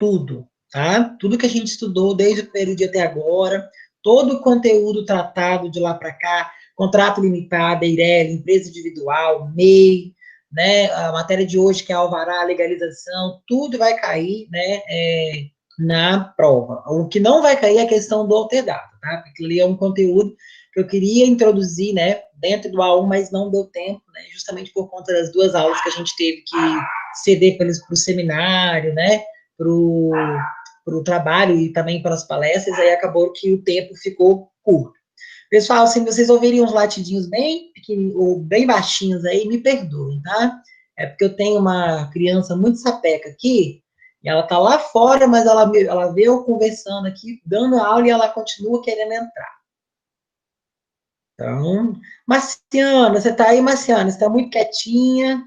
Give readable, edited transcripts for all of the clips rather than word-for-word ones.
tudo, tá? Tudo que a gente estudou desde o primeiro dia até agora, todo o conteúdo tratado de lá para cá, contrato limitado, EIRELI, empresa individual, MEI, né? A matéria de hoje, que é alvará, legalização, tudo vai cair, né? Na prova. O que não vai cair é a questão do alterdado, tá? Porque ali é um conteúdo que eu queria introduzir, né, dentro do A1, mas não deu tempo, né, justamente por conta das duas aulas que a gente teve que ceder para o seminário, né, para o trabalho e também para as palestras, aí acabou que o tempo ficou curto. Pessoal, se vocês ouvirem uns latidinhos bem pequenininhos ou bem baixinhos aí, me perdoem, tá? É porque eu tenho uma criança muito sapeca aqui, e ela tá lá fora, mas ela vê eu conversando aqui, dando aula, e ela continua querendo entrar. Então, Marciana, você tá aí, Marciana? Você tá muito quietinha.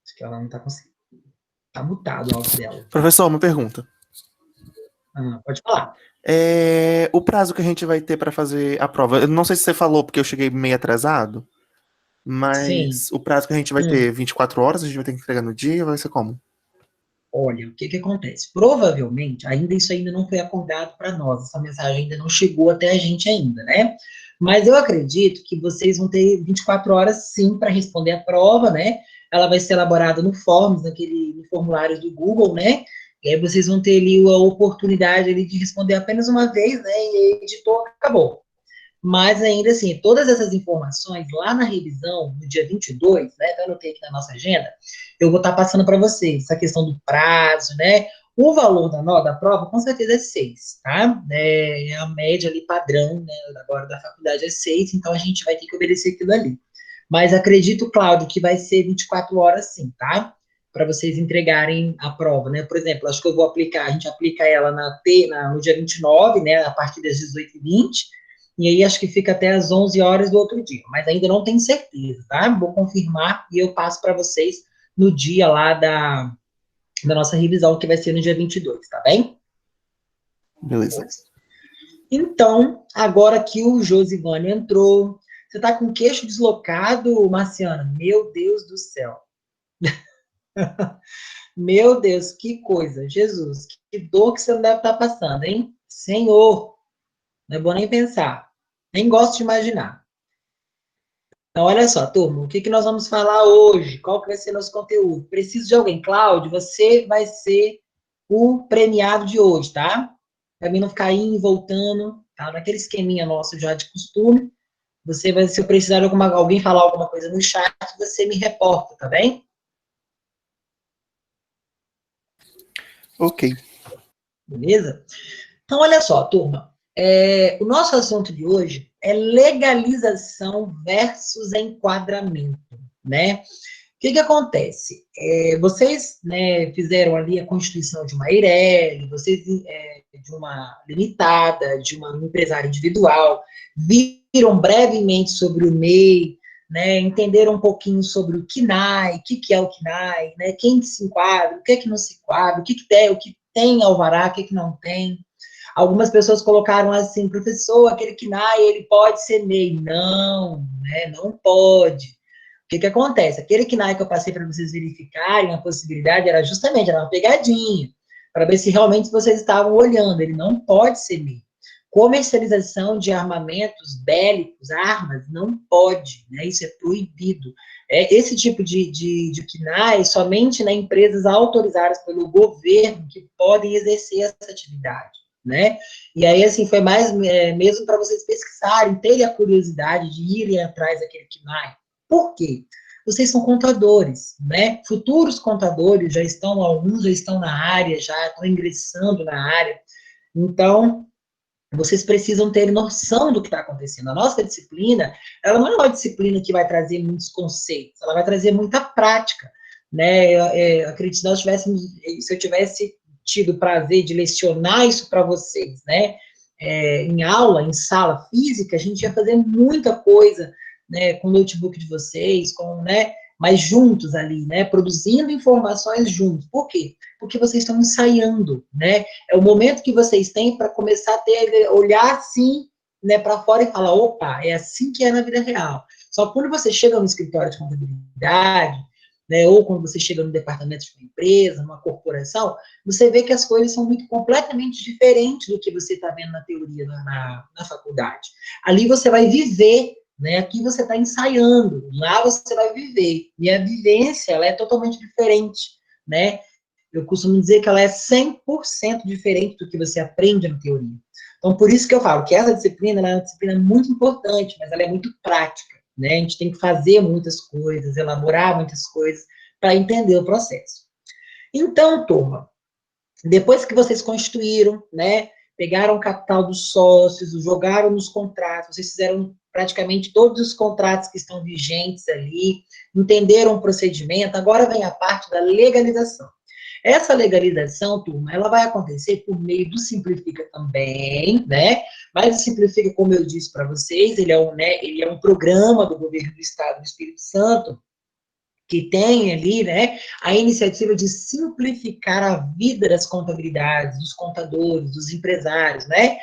Acho que ela não tá conseguindo. Tá mutado o áudio dela. Professor, uma pergunta. Pode falar. O prazo que a gente vai ter para fazer a prova, eu não sei se você falou, porque eu cheguei meio atrasado, mas Sim. o prazo que a gente vai ter 24 horas, a gente vai ter que entregar no dia, vai ser como? Olha, o que que acontece? Provavelmente, isso ainda não foi acordado para nós, essa mensagem ainda não chegou até a gente ainda, né? Mas eu acredito que vocês vão ter 24 horas, sim, para responder a prova, né? Ela vai ser elaborada no Forms, no formulário do Google, né? E aí vocês vão ter ali a oportunidade ali de responder apenas uma vez, né? E aí editou, acabou. Mas ainda assim, todas essas informações lá na revisão, no dia 22, né, que eu anotei aqui na nossa agenda, eu vou estar passando para vocês essa questão do prazo, né? O valor da nota da prova, com certeza, é 6, tá? É a média ali padrão, né? Agora da faculdade é 6, então a gente vai ter que obedecer aquilo ali. Mas acredito, Cláudio, que vai ser 24 horas sim, tá? Para vocês entregarem a prova, né? Por exemplo, acho que eu vou aplicar, a gente aplica ela no dia 29, né? A partir das 18h20, e aí acho que fica até às 11 horas do outro dia, mas ainda não tenho certeza, tá? Vou confirmar e eu passo para vocês no dia lá da nossa revisão, que vai ser no dia 22, tá bem? Beleza. Então, agora que o Josivane entrou, você tá com o queixo deslocado, Marciana? Meu Deus do céu. Meu Deus, que coisa. Jesus, que dor que você não deve estar passando, hein? Senhor, não é bom nem pensar. Nem gosto de imaginar. Então, olha só, turma, o que, que nós vamos falar hoje? Qual que vai ser nosso conteúdo? Preciso de alguém. Cláudio, você vai ser o premiado de hoje, tá? Para mim não ficar indo e voltando, tá? Naquele esqueminha nosso já de costume. Você vai, se eu precisar de alguém falar alguma coisa no chat, você me reporta, tá bem? Ok. Beleza? Então, olha só, turma. O nosso assunto de hoje é legalização versus enquadramento, né? O que que acontece? Vocês, né, fizeram ali a constituição de uma EIRELI, vocês de uma limitada, de uma empresária individual, viram brevemente sobre o MEI, né, entenderam um pouquinho sobre o KNAI, o que que é o KNAI, né, quem se enquadra, o que é que não se enquadra, o que tem alvará, o que que não tem. Algumas pessoas colocaram assim, professor, aquele KNAI, ele pode ser MEI. Não, né, não pode. O que que acontece? Aquele KNAI que eu passei para vocês verificarem a possibilidade era uma pegadinha, para ver se realmente vocês estavam olhando. Ele não pode ser MEI. Comercialização de armamentos bélicos, armas, não pode, né? Isso é proibido. Esse tipo de KNAI somente, né, empresas autorizadas pelo governo que podem exercer essa atividade, né? E aí, assim, foi mais mesmo para vocês pesquisarem, terem a curiosidade de irem atrás daquele KNAI. Por quê? Vocês são contadores, né? Futuros contadores, alguns já estão na área, já estão ingressando na área. Então, vocês precisam ter noção do que está acontecendo. A nossa disciplina, ela não é uma disciplina que vai trazer muitos conceitos, ela vai trazer muita prática, né? Acredito que se eu tivesse tido o prazer de lecionar isso para vocês, né? Em aula, em sala física, a gente ia fazer muita coisa, né? Com o notebook de vocês, né? Mas juntos ali, né? Produzindo informações juntos. Por quê? Porque vocês estão ensaiando, né? É o momento que vocês têm para começar a olhar assim, né, para fora e falar, opa, é assim que é na vida real. Só que quando você chega no escritório de contabilidade, né, ou quando você chega no departamento de uma empresa, numa corporação, você vê que as coisas são completamente diferentes do que você está vendo na teoria, na faculdade. Ali você vai viver, né? Aqui você está ensaiando, lá você vai viver. E a vivência, ela é totalmente diferente, né? Eu costumo dizer que ela é 100% diferente do que você aprende na teoria. Então, por isso que eu falo que essa disciplina, ela é uma disciplina muito importante, mas ela é muito prática, né? A gente tem que fazer muitas coisas, elaborar muitas coisas para entender o processo. Então, turma, depois que vocês construíram, né, pegaram o capital dos sócios, jogaram nos contratos, vocês fizeram praticamente todos os contratos que estão vigentes ali, entenderam o procedimento, agora vem a parte da legalização. Essa legalização, turma, ela vai acontecer por meio do Simplifica também, né? Mas o Simplifica, como eu disse para vocês, ele é um programa do governo do Estado do Espírito Santo, que tem ali, né, a iniciativa de simplificar a vida das contabilidades, dos contadores, dos empresários, né?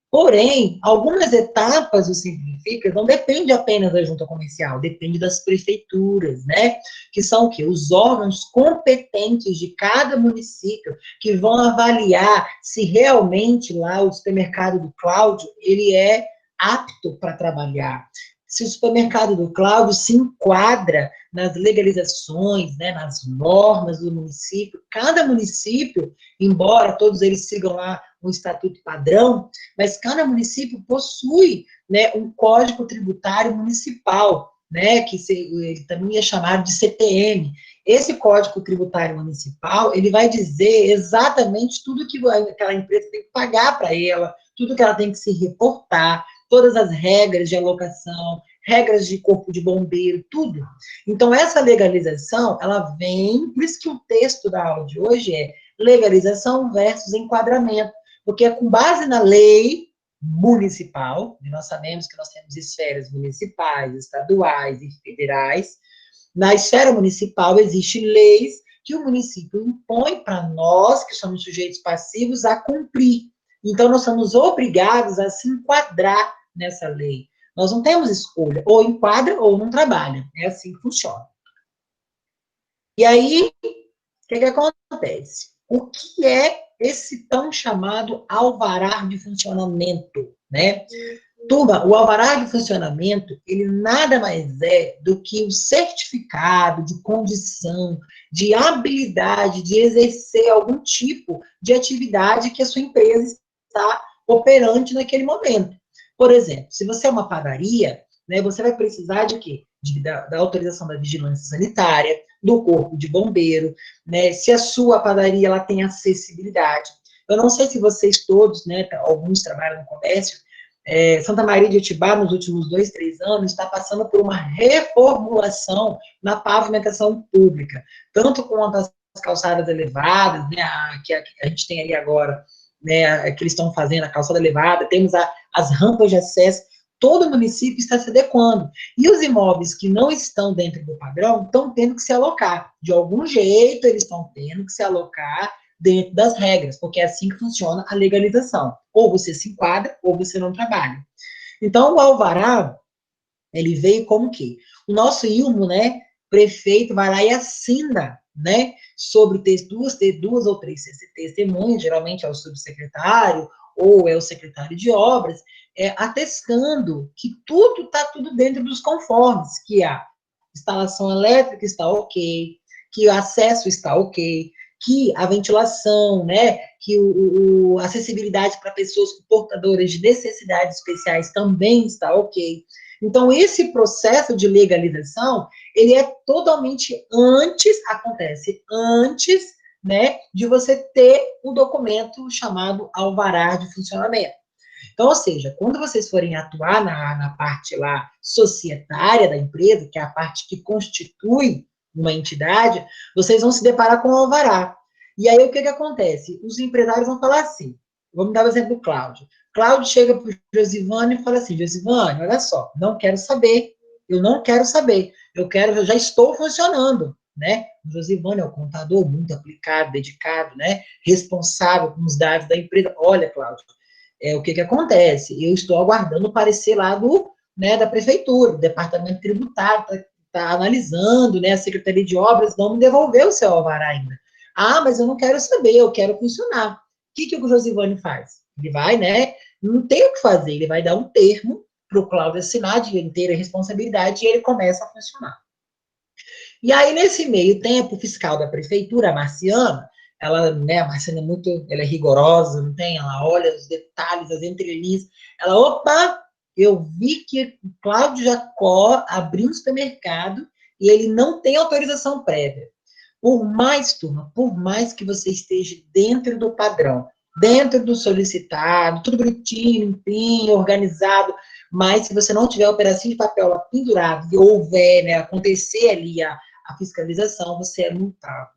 Porém, algumas etapas do Simplifica não depende apenas da junta comercial, depende das prefeituras, né? Que são o quê? Os órgãos competentes de cada município que vão avaliar se realmente lá o supermercado do Cláudio, ele é apto para trabalhar. Se o supermercado do Cláudio se enquadra nas legalizações, né, nas normas do município. Cada município, embora todos eles sigam lá um estatuto padrão, mas cada município possui, né, um código tributário municipal, né, que ele também é chamado de CTM. Esse código tributário municipal, ele vai dizer exatamente tudo que aquela empresa tem que pagar para ela, tudo que ela tem que se reportar, todas as regras de alocação, regras de corpo de bombeiro, tudo. Então, essa legalização, ela vem, por isso que o texto da aula de hoje é legalização versus enquadramento, porque é com base na lei municipal, e nós sabemos que nós temos esferas municipais, estaduais e federais. Na esfera municipal, existem leis que o município impõe para nós, que somos sujeitos passivos, a cumprir. Então, nós somos obrigados a se enquadrar nessa lei. Nós não temos escolha, ou enquadra ou não trabalha. É assim que funciona. E aí, o que acontece? O que é esse tão chamado alvará de funcionamento, né? Turma, o alvará de funcionamento, ele nada mais é do que o certificado de condição, de habilidade de exercer algum tipo de atividade que a sua empresa está operante naquele momento. Por exemplo, se você é uma padaria, né, você vai precisar de quê? Da autorização da vigilância sanitária, do corpo de bombeiro, né, se a sua padaria ela tem acessibilidade. Eu não sei se vocês todos, né, alguns trabalham no comércio, Santa Maria de Itibá, nos últimos 2, 3 anos, está passando por uma reformulação na pavimentação pública, tanto quanto as calçadas elevadas, né, que a gente tem ali agora, né, que eles estão fazendo a calçada elevada, temos as rampas de acesso, todo o município está se adequando. E os imóveis que não estão dentro do padrão estão tendo que se alocar. De algum jeito, eles estão tendo que se alocar dentro das regras, porque é assim que funciona a legalização. Ou você se enquadra, ou você não trabalha. Então, o alvará, ele veio como que? O nosso ILMO, né, prefeito, vai lá e assina, né, sobre ter duas ou três testemunhas, geralmente é o subsecretário, ou é o secretário de obras, atestando que tudo está tudo dentro dos conformes, que a instalação elétrica está ok, que o acesso está ok, que a ventilação, né, que a acessibilidade para pessoas portadoras de necessidades especiais também está ok. Então, esse processo de legalização, ele é totalmente acontece antes, né, de você ter o documento chamado alvará de funcionamento. Então, ou seja, quando vocês forem atuar na parte lá societária da empresa, que é a parte que constitui uma entidade, vocês vão se deparar com o alvará. E aí, o que acontece? Os empresários vão falar assim, vamos dar o exemplo do Cláudio. Cláudio chega para o Josivane e fala assim, Josivane, olha só, não quero saber, eu não quero saber, eu já estou funcionando, né? O Josivane é o contador muito aplicado, dedicado, né? Responsável com os dados da empresa. Olha, Cláudio, o que acontece? Eu estou aguardando o parecer lá né, da prefeitura, o departamento tributário está analisando, né, a Secretaria de Obras não me devolveu o seu alvará ainda. Ah, mas eu não quero saber, eu quero funcionar. O que o Josivane faz? Ele vai, né, não tem o que fazer, ele vai dar um termo para o Cláudio assinar de inteira responsabilidade e ele começa a funcionar. E aí, nesse meio tempo, o fiscal da prefeitura, a Marciana, ela, né, a Marciana é muito, ela é rigorosa, não tem? Ela olha os detalhes, as entrelinhas, ela, opa, eu vi que o Cláudio Jacó abriu um supermercado e ele não tem autorização prévia. Por mais, turma, por mais que você esteja dentro do padrão, dentro do solicitado, tudo bonitinho, limpinho, organizado, mas se você não tiver o pedacinho de papel lá pendurado e houver, né, acontecer ali a fiscalização, você é multado.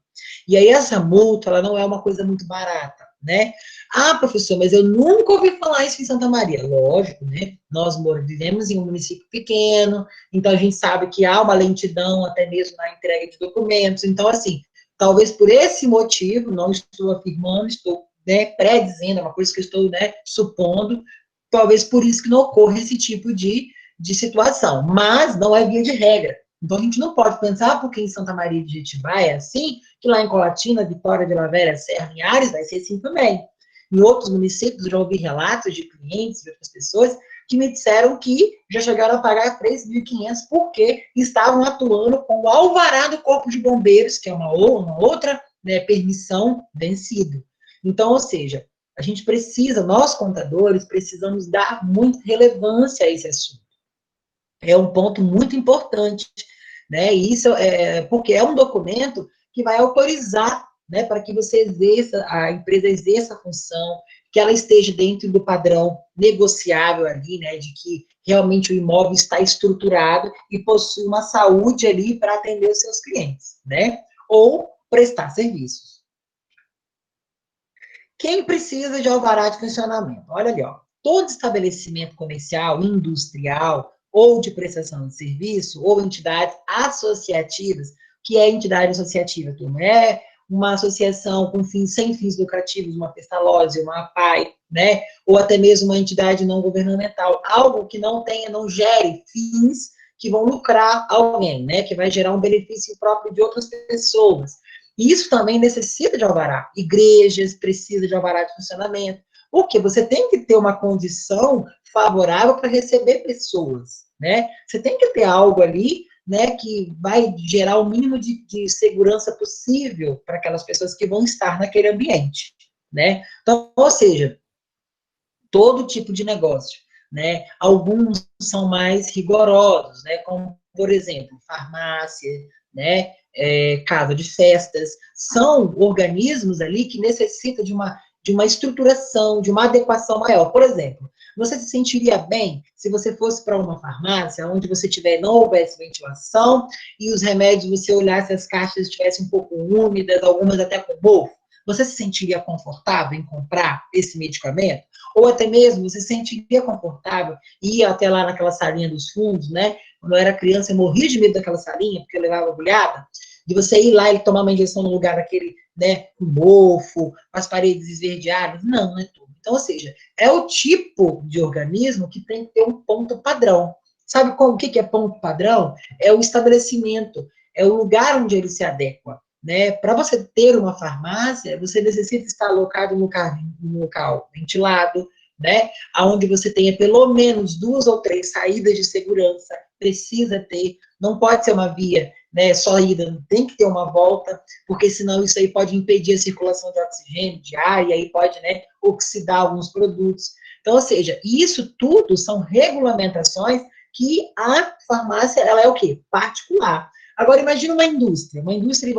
E aí essa multa, ela não é uma coisa muito barata, né? Ah, professor, mas eu nunca ouvi falar isso em Santa Maria. Lógico, né? Nós vivemos em um município pequeno, então a gente sabe que há uma lentidão até mesmo na entrega de documentos. Então, assim, talvez por esse motivo, não estou afirmando, estou, né, pré-dizendo, é uma coisa que eu estou, né, supondo, talvez por isso que não ocorra esse tipo de situação. Mas não é via de regra. Então, a gente não pode pensar, porque em Santa Maria de Jetibá é assim, que lá em Colatina, Vitória, Vila Velha, Serra, em Ares, vai ser assim também. Em outros municípios, eu já ouvi relatos de clientes, de outras pessoas, que me disseram que já chegaram a pagar 3.500 porque estavam atuando com o alvará do Corpo de Bombeiros, que é uma outra, né, permissão vencida. Então, ou seja, a gente precisa, nós contadores, precisamos dar muita relevância a esse assunto. É um ponto muito importante, né? E isso é porque é um documento que vai autorizar, né, para que você exerça, a empresa exerça a função, que ela esteja dentro do padrão negociável ali, né, de que realmente o imóvel está estruturado e possui uma saúde ali para atender os seus clientes, né? Ou prestar serviços. Quem precisa de alvará de funcionamento? Olha ali, ó. Todo estabelecimento comercial, industrial ou de prestação de serviço, ou entidades associativas, que é entidade associativa, turma, é uma associação com fins, sem fins lucrativos, uma pestalozzi, uma APAE, né? Ou até mesmo uma entidade não governamental, algo que não tenha, não gere fins que vão lucrar alguém, né? Que vai gerar um benefício próprio de outras pessoas. E isso também necessita de alvará. Igrejas precisam de alvará de funcionamento. Porque você tem que ter uma condição favorável para receber pessoas, né? Você tem que ter algo ali, né, que vai gerar o mínimo de segurança possível para aquelas pessoas que vão estar naquele ambiente, né? Então, ou seja, todo tipo de negócio, né? Alguns são mais rigorosos, né? Como, por exemplo, farmácia, né? Casa de festas, são organismos ali que necessitam de uma estruturação, de uma adequação maior. Por exemplo, você se sentiria bem se você fosse para uma farmácia onde você não houvesse ventilação e os remédios, você olhasse as caixas estivessem um pouco úmidas, algumas até com mofo? Você se sentiria confortável em comprar esse medicamento? Ou até mesmo você se sentiria confortável ir até lá naquela salinha dos fundos, né? Quando eu era criança, eu morria de medo daquela salinha, porque eu levava agulhada, de você ir lá e tomar uma injeção no lugar daquele, né, com mofo, com as paredes esverdeadas. Não, não é tudo. Então, ou seja, é o tipo de organismo que tem que ter um ponto padrão. Sabe o que é ponto padrão? É o estabelecimento, é o lugar onde ele se adequa. Né? Para você ter uma farmácia, você necessita estar alocado no local ventilado, né? Onde você tenha pelo menos 2 ou 3 saídas de segurança, precisa ter, não pode ser uma via, né, só ida, tem que ter uma volta, porque senão isso aí pode impedir a circulação de oxigênio, de ar, e aí pode, né, oxidar alguns produtos. Então, ou seja, isso tudo são regulamentações que a farmácia, ela é o quê? Particular. Agora, imagina uma indústria,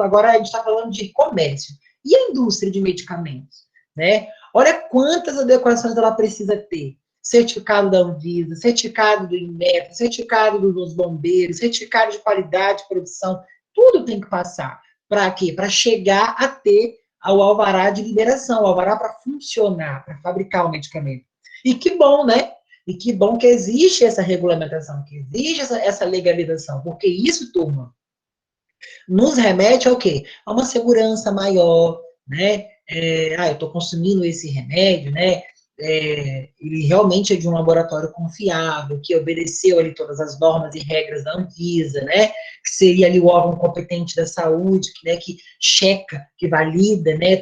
agora a gente está falando de comércio, e a indústria de medicamentos, né? Olha quantas adequações ela precisa ter. Certificado da Anvisa, certificado do INMET, certificado dos bombeiros, certificado de qualidade de produção, tudo tem que passar. Para quê? Para chegar a ter o alvará de liberação, o alvará para funcionar, para fabricar o medicamento. E que bom, né? E que bom que existe essa regulamentação, que existe essa legalização, porque isso, turma, nos remete ao quê? A uma segurança maior, né? Eu estou consumindo esse remédio, né? ele realmente é de um laboratório confiável, que obedeceu ali todas as normas e regras da Anvisa, né, que seria ali o órgão competente da saúde, que checa, que valida, né,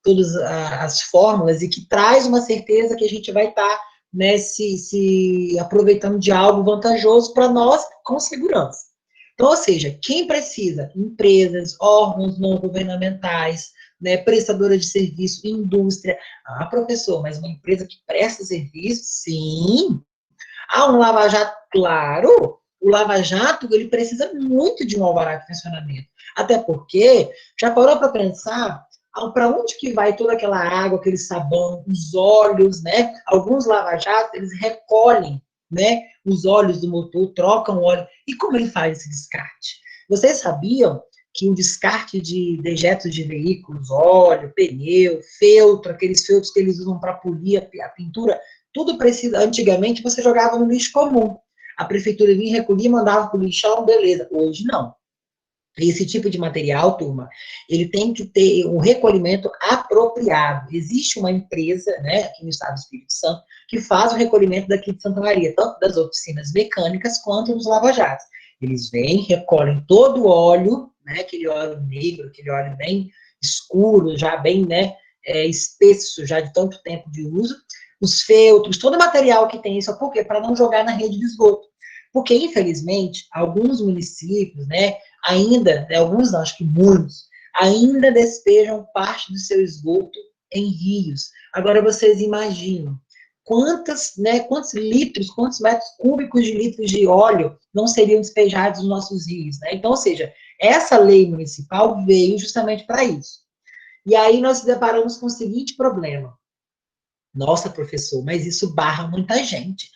todas as fórmulas e que traz uma certeza que a gente vai estar, né, se aproveitando de algo vantajoso para nós com segurança. Então, ou seja, quem precisa? Empresas, órgãos não governamentais, né, prestadora de serviço, indústria. Ah, professor, mas uma empresa que presta serviço? Sim. Ah, um lava-jato? Claro. O lava-jato, ele precisa muito de um alvará de funcionamento. Até porque, já parou para pensar para onde que vai toda aquela água, aquele sabão, os óleos, né? Alguns lava-jatos, eles recolhem, né, os óleos do motor, trocam o óleo. E como ele faz esse descarte? Vocês sabiam que o descarte de dejetos de veículos, óleo, pneu, feltro, aqueles feltros que eles usam para polir a pintura, tudo precisa. Antigamente você jogava no lixo comum. A prefeitura vinha, recolhia, mandava para o lixão, beleza. Hoje não. Esse tipo de material, turma, ele tem que ter um recolhimento apropriado. Existe uma empresa, né, aqui no estado do Espírito Santo, que faz o recolhimento daqui de Santa Maria, tanto das oficinas mecânicas quanto dos lava-jatos. Eles vêm, recolhem todo o óleo, né, aquele óleo negro, aquele óleo bem escuro, já bem, né, espesso, já de tanto tempo de uso, os feltros, todo o material que tem isso, por quê? Para não jogar na rede de esgoto. Porque, infelizmente, alguns municípios, né, ainda, né, alguns não, acho que muitos, ainda despejam parte do seu esgoto em rios. Agora, vocês imaginam quantos litros, quantos metros cúbicos de litros de óleo não seriam despejados nos nossos rios, né? Então, ou seja, essa lei municipal veio justamente para isso. E aí nós nos deparamos com o seguinte problema. Nossa, professor, mas isso barra muita gente.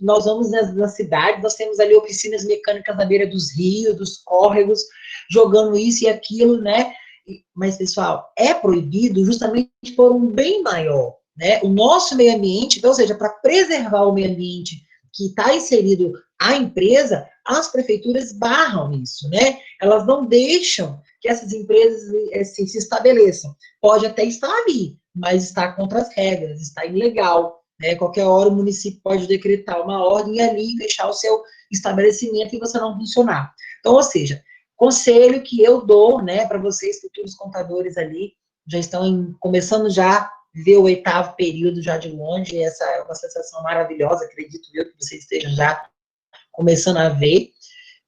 Nós vamos nas cidades, nós temos ali oficinas mecânicas na beira dos rios, dos córregos, jogando isso e aquilo, né? Mas, pessoal, é proibido justamente por um bem maior, né? O nosso meio ambiente, então, ou seja, para preservar o meio ambiente que está inserido a empresa, as prefeituras barram isso, né? Elas não deixam que essas empresas assim, se estabeleçam. Pode até estar ali, mas está contra as regras, está ilegal. Né? Qualquer hora o município pode decretar uma ordem ali e fechar o seu estabelecimento e você não funcionar. Então, ou seja, conselho que eu dou, né, para vocês, futuros contadores ali, já estão começando já a ver o 8º período já de longe, essa é uma sensação maravilhosa, acredito eu que vocês estejam já começando a ver.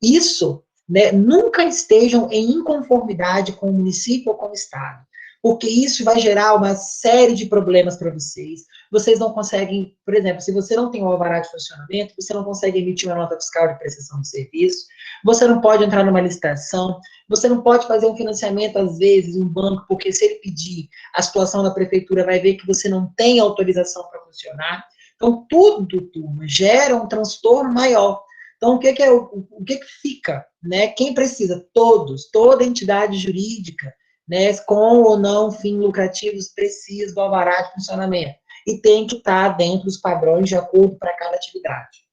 Isso, né, nunca estejam em inconformidade com o município ou com o estado, porque isso vai gerar uma série de problemas para vocês. Vocês não conseguem, por exemplo, se você não tem um alvará de funcionamento, você não consegue emitir uma nota fiscal de prestação de serviço, você não pode entrar numa licitação, você não pode fazer um financiamento, às vezes, em um banco, porque se ele pedir, a situação da prefeitura vai ver que você não tem autorização para funcionar. Então, tudo, turma, gera um transtorno maior. Então, o que fica, né? Quem precisa? Todos, toda entidade jurídica, né, com ou não fins lucrativos, precisa do alvará de funcionamento. E tem que estar dentro dos padrões de acordo para cada atividade.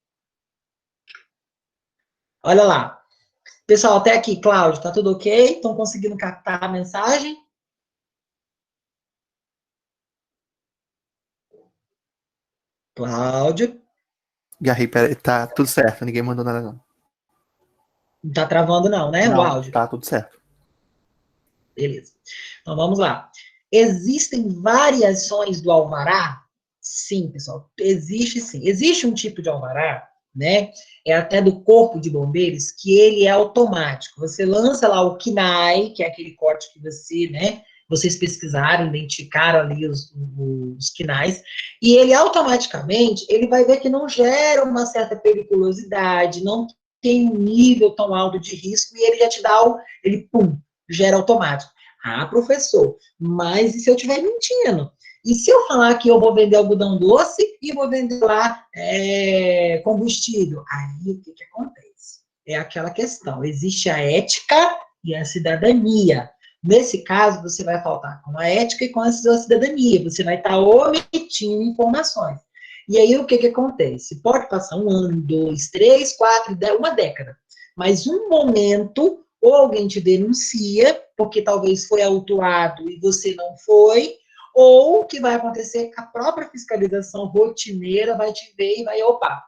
Olha lá. Pessoal, até aqui, Cláudio, tá tudo ok? Estão conseguindo captar a mensagem? Cláudio? Garri, peraí, tá tudo certo, ninguém mandou nada não. Não tá travando não, né, o Não, áudio? tá tudo certo. Beleza. Então, vamos lá. Existem variações do alvará? Sim, pessoal, existe sim. Existe um tipo de alvará, né, é até do Corpo de Bombeiros, que ele é automático. Você lança lá o KNAI, que é aquele corte que você, né, vocês pesquisaram, identificaram ali os KNAIs, e ele automaticamente, ele vai ver que não gera uma certa periculosidade, não tem um nível tão alto de risco, e ele já te dá ele, pum, gera automático. Ah, professor, mas e se eu estiver mentindo? E se eu falar que eu vou vender algodão doce e vou vender lá combustível? Aí, o que acontece? É aquela questão, existe a ética e a cidadania. Nesse caso, você vai faltar com a ética e com a cidadania, você vai estar omitindo informações. E aí, o que acontece? Pode passar 1 ano, 2, 3, 4, 10, uma década, mas um momento, ou alguém te denuncia, porque talvez foi autuado e você não foi, ou o que vai acontecer, a própria fiscalização rotineira vai te ver e vai, opa,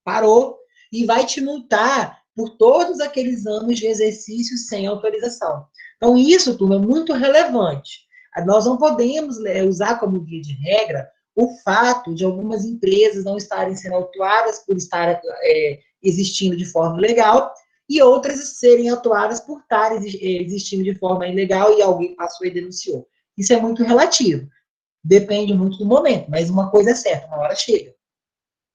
parou, e vai te multar por todos aqueles anos de exercício sem autorização. Então, isso, turma, é muito relevante. Nós não podemos usar como guia de regra o fato de algumas empresas não estarem sendo autuadas por estar existindo de forma legal e outras serem atuadas por estarem existindo de forma ilegal e alguém passou e denunciou. Isso é muito relativo. Depende muito do momento, mas uma coisa é certa, uma hora chega.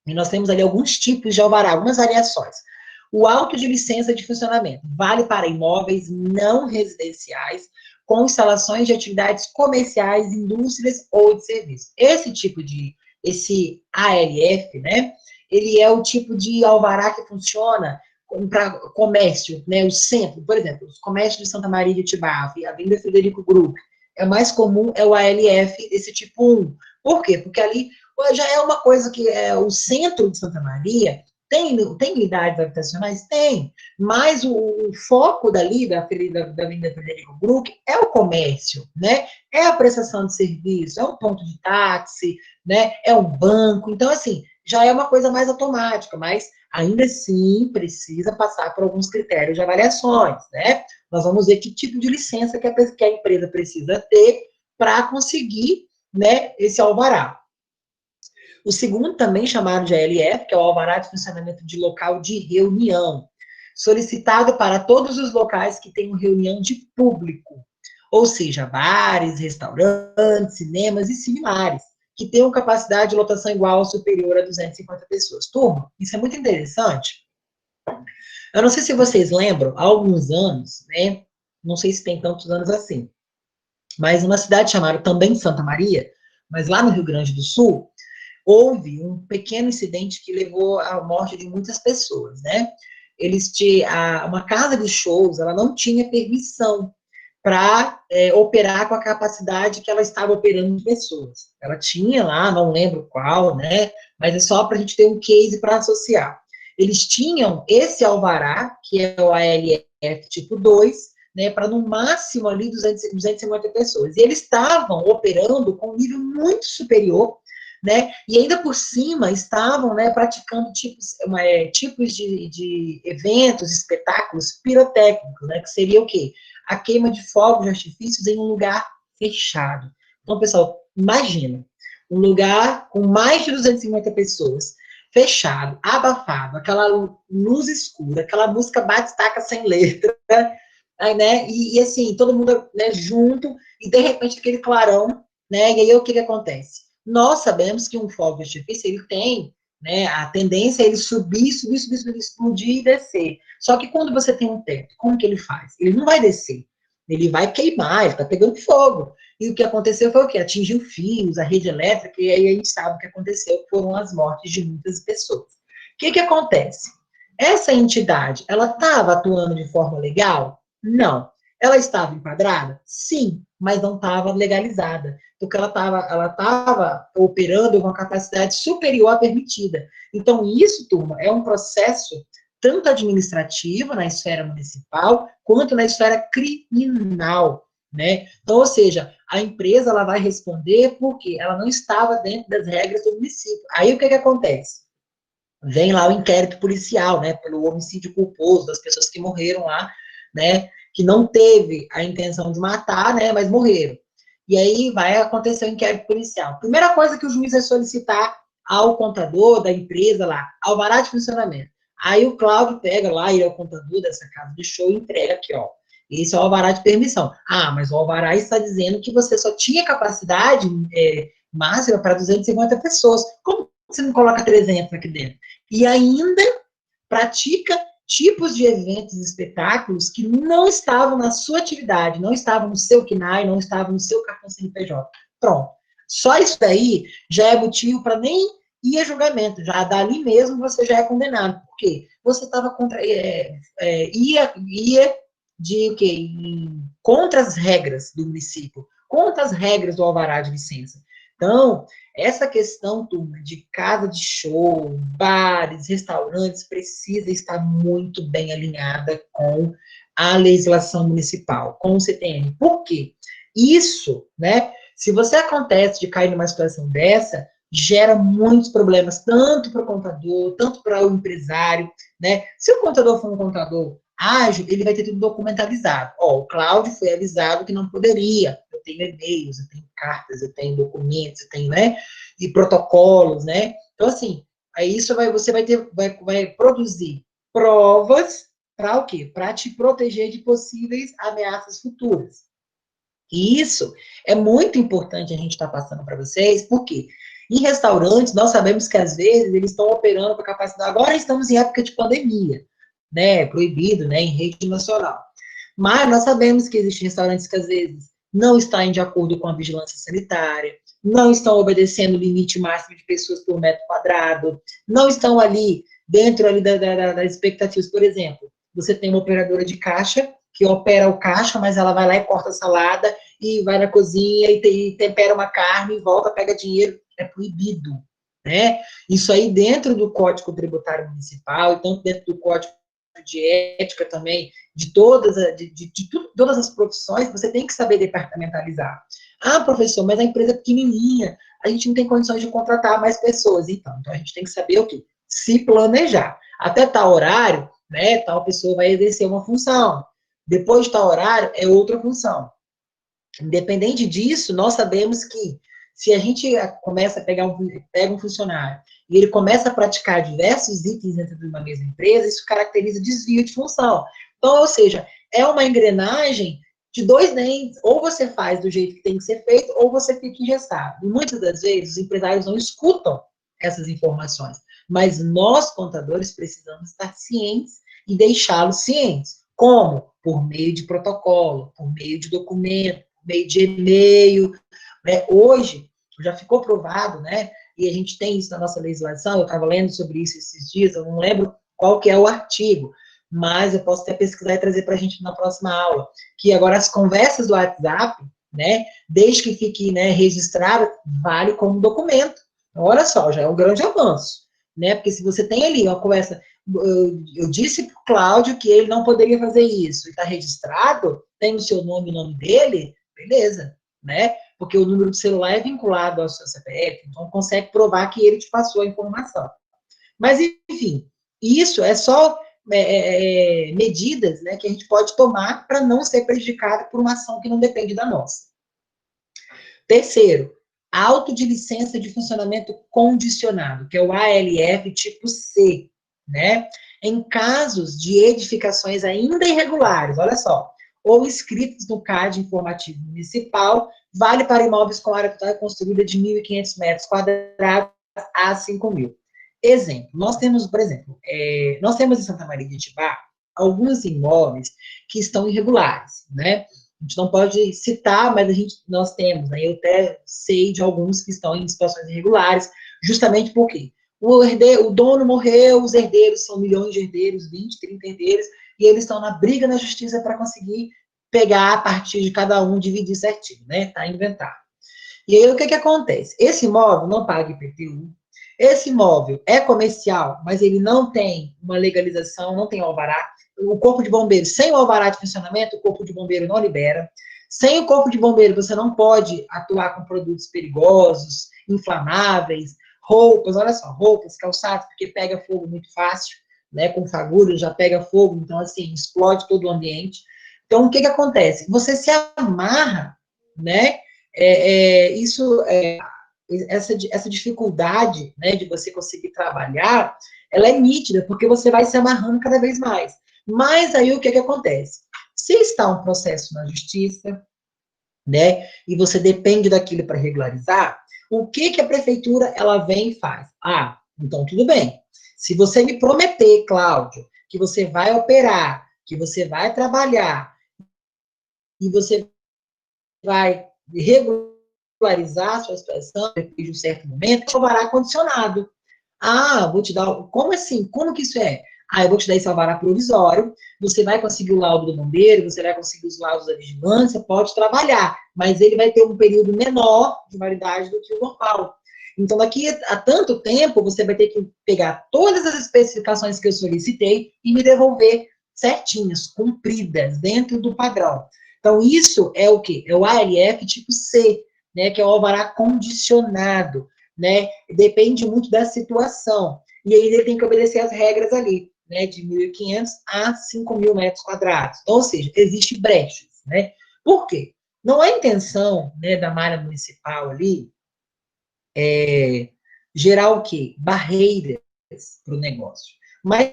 E nós temos ali alguns tipos de alvará, algumas variações. O auto de licença de funcionamento vale para imóveis não residenciais, com instalações de atividades comerciais, indústrias ou de serviços. Esse ALF, né, ele é o tipo de alvará que funciona para comércio, né, o centro, por exemplo, os comércios de Santa Maria de Itibá, a Avenida Frederico Group, é mais comum, é o ALF, esse tipo 1. Por quê? Porque ali já é uma coisa que o centro de Santa Maria tem unidades habitacionais? Tem, mas o foco dali, da Avenida Frederico Group, é o comércio, né? É a prestação de serviço, é um ponto de táxi, né? É um banco. Então, assim, já é uma coisa mais automática, mas ainda assim precisa passar por alguns critérios de avaliações, né? Nós vamos ver que tipo de licença que a empresa precisa ter para conseguir, né, esse alvará. O segundo, também chamado de ALF, que é o alvará de funcionamento de local de reunião, solicitado para todos os locais que tenham reunião de público, ou seja, bares, restaurantes, cinemas e similares, que tenham capacidade de lotação igual ou superior a 250 pessoas. Turma, isso é muito interessante. Eu não sei se vocês lembram, há alguns anos, né, não sei se tem tantos anos assim, mas uma cidade chamada também Santa Maria, mas lá no Rio Grande do Sul, houve um pequeno incidente que levou à morte de muitas pessoas, né? Uma casa de shows, ela não tinha permissão para operar com a capacidade que ela estava operando de pessoas. Ela tinha lá, não lembro qual, né? Mas é só para a gente ter um case para associar. Eles tinham esse alvará, que é o ALF tipo 2, né, para no máximo ali 250 pessoas. E eles estavam operando com um nível muito superior, né, e ainda por cima estavam, né, praticando tipos de eventos, espetáculos pirotécnicos, né, que seria o quê? A queima de fogos de artifícios em um lugar fechado. Então, pessoal, imagina, um lugar com mais de 250 pessoas, fechado, abafado, aquela luz escura, aquela música bate-taca sem letra, né, e assim, todo mundo, né, junto, e de repente aquele clarão, né, e aí o que acontece? Nós sabemos que um fogo de artifício, ele tem, né, a tendência é ele subir, explodir e descer. Só que quando você tem um teto, como que ele faz? Ele não vai descer, ele vai queimar, ele está pegando fogo. E o que aconteceu foi o quê? Atingiu fios, a rede elétrica, e aí a gente sabe o que aconteceu, foram as mortes de muitas pessoas. O que acontece? Essa entidade, ela estava atuando de forma legal? Não. Ela estava enquadrada? Sim, mas não estava legalizada, porque ela estava operando com uma capacidade superior à permitida. Então, isso, turma, é um processo tanto administrativo na esfera municipal, quanto na esfera criminal, né? Então, ou seja, a empresa ela vai responder porque ela não estava dentro das regras do município. Aí o que acontece? Vem lá o inquérito policial, né, pelo homicídio culposo das pessoas que morreram lá, né, que não teve a intenção de matar, né, mas morreram. E aí vai acontecer o inquérito policial. Primeira coisa que o juiz vai solicitar ao contador da empresa lá, alvará de funcionamento. Aí o Cláudio pega lá, ele é o contador dessa casa de show e entrega aqui, ó. Esse é o alvará de permissão. Ah, mas o alvará está dizendo que você só tinha capacidade máxima para 250 pessoas. Como você não coloca 300 aqui dentro? E ainda pratica tipos de eventos e espetáculos que não estavam na sua atividade, não estavam no seu KNAI, não estavam no seu cartão CNPJ. Pronto. Só isso daí já é motivo para nem ir a julgamento, já dali mesmo você já é condenado. Por quê? Você estava ia de o quê? Contra as regras do município, contra as regras do alvará de licença. Então, essa questão, turma, de casa de show, bares, restaurantes, precisa estar muito bem alinhada com a legislação municipal, com o CTM. Por quê? Isso, né, Se você acontece de cair numa situação dessa, gera muitos problemas, tanto para o contador, tanto para o empresário, né? Se o contador for um contador ágil, ele vai ter tudo documentalizado. Ó, o Cláudio foi avisado que não poderia. Eu tenho e-mails, eu tenho cartas, eu tenho documentos, eu tenho, né? E protocolos, né? Então, assim, aí isso você vai produzir provas para o quê? Para te proteger de possíveis ameaças futuras. E isso é muito importante a gente estar passando para vocês, porque em restaurantes, nós sabemos que às vezes eles estão operando com a capacidade. Agora estamos em época de pandemia, né? Proibido, né? Em rede nacional. Mas nós sabemos que existem restaurantes que às vezes não estão de acordo com a vigilância sanitária, não estão obedecendo o limite máximo de pessoas por metro quadrado, não estão ali dentro ali das expectativas. Por exemplo, você tem uma operadora de caixa que opera o caixa, mas ela vai lá e corta a salada e vai na cozinha e tempera uma carne e volta, pega dinheiro. É proibido, né? Isso aí dentro do Código Tributário Municipal, e tanto dentro do Código de Ética também, de todas as profissões, você tem que saber departamentalizar. Ah, professor, mas a empresa é pequenininha, a gente não tem condições de contratar mais pessoas. Então a gente tem que saber o quê? Se planejar. Até tal horário, né, tal pessoa vai exercer uma função. Depois de tal horário, é outra função. Independente disso, nós sabemos que se a gente começa a pega um funcionário e ele começa a praticar diversos itens dentro de uma mesma empresa, isso caracteriza desvio de função. Então, ou seja, é uma engrenagem de dois dentes, ou você faz do jeito que tem que ser feito, ou você fica engessado. E muitas das vezes, os empresários não escutam essas informações, mas nós, contadores, precisamos estar cientes e deixá-los cientes. Como? Por meio de protocolo, por meio de documento, meio de e-mail, né? Hoje, já ficou provado, né? E a gente tem isso na nossa legislação, eu estava lendo sobre isso esses dias, eu não lembro qual que é o artigo, mas eu posso até pesquisar e trazer para a gente na próxima aula, que agora as conversas do WhatsApp, né, desde que fique, né, registrado, vale como documento. Então, olha só, já é um grande avanço, né? Porque se você tem ali uma conversa, eu disse para o Cláudio que ele não poderia fazer isso, e está registrado, tem o seu nome e o nome dele, beleza, né? Porque o número do celular é vinculado ao seu CPF, então consegue provar que ele te passou a informação. Mas, enfim, isso é só medidas, né, que a gente pode tomar para não ser prejudicado por uma ação que não depende da nossa. Terceiro, auto de licença de funcionamento condicionado, que é o ALF tipo C, né? Em casos de edificações ainda irregulares, olha só, ou inscritos no CAD informativo municipal, vale para imóveis com área total construída de 1.500 metros quadrados a 5.000. Exemplo, nós temos, por exemplo, nós temos em Santa Maria de Itibá alguns imóveis que estão irregulares, né? A gente não pode citar, mas nós temos, né? Eu até sei de alguns que estão em situações irregulares, justamente porque o dono morreu, os herdeiros são milhões de herdeiros, 20, 30 herdeiros, e eles estão na briga na justiça para conseguir pegar a partir de cada um, dividir certinho, né? Tá inventado. E aí, o que acontece? Esse imóvel não paga IPTU, esse imóvel é comercial, mas ele não tem uma legalização, não tem alvará. O corpo de bombeiro, sem o alvará de funcionamento, o corpo de bombeiro não libera. Sem o corpo de bombeiro, você não pode atuar com produtos perigosos, inflamáveis, roupas, olha só, roupas, calçados, porque pega fogo muito fácil, né, com fagulha já pega fogo, então, assim, explode todo o ambiente. Então, o que acontece? Você se amarra, né, essa dificuldade, né, de você conseguir trabalhar, ela é nítida, porque você vai se amarrando cada vez mais. Mas aí o que acontece? Se está um processo na justiça, né, e você depende daquilo para regularizar, o que a prefeitura ela vem e faz? Ah, então tudo bem. Se você me prometer, Cláudio, que você vai operar, que você vai trabalhar, e você vai regularizar a sua situação depois de um certo momento, alvará condicionado. Ah, vou te dar. Como assim? Como que isso é? Ah, eu vou te dar esse alvará provisório, você vai conseguir o laudo do bombeiro, você vai conseguir os laudos da vigilância, pode trabalhar, mas ele vai ter um período menor de validade do que o normal. Então, daqui a tanto tempo, você vai ter que pegar todas as especificações que eu solicitei e me devolver certinhas, cumpridas, dentro do padrão. Então, isso é o quê? É o ALF tipo C, né, que é o alvará condicionado, né, depende muito da situação, e aí ele tem que obedecer as regras ali, né, de 1.500 a 5.000 metros quadrados, então, ou seja, existe brechas, né, por quê? Não é intenção, né, da malha municipal ali, gerar o quê? Barreiras para o negócio, mas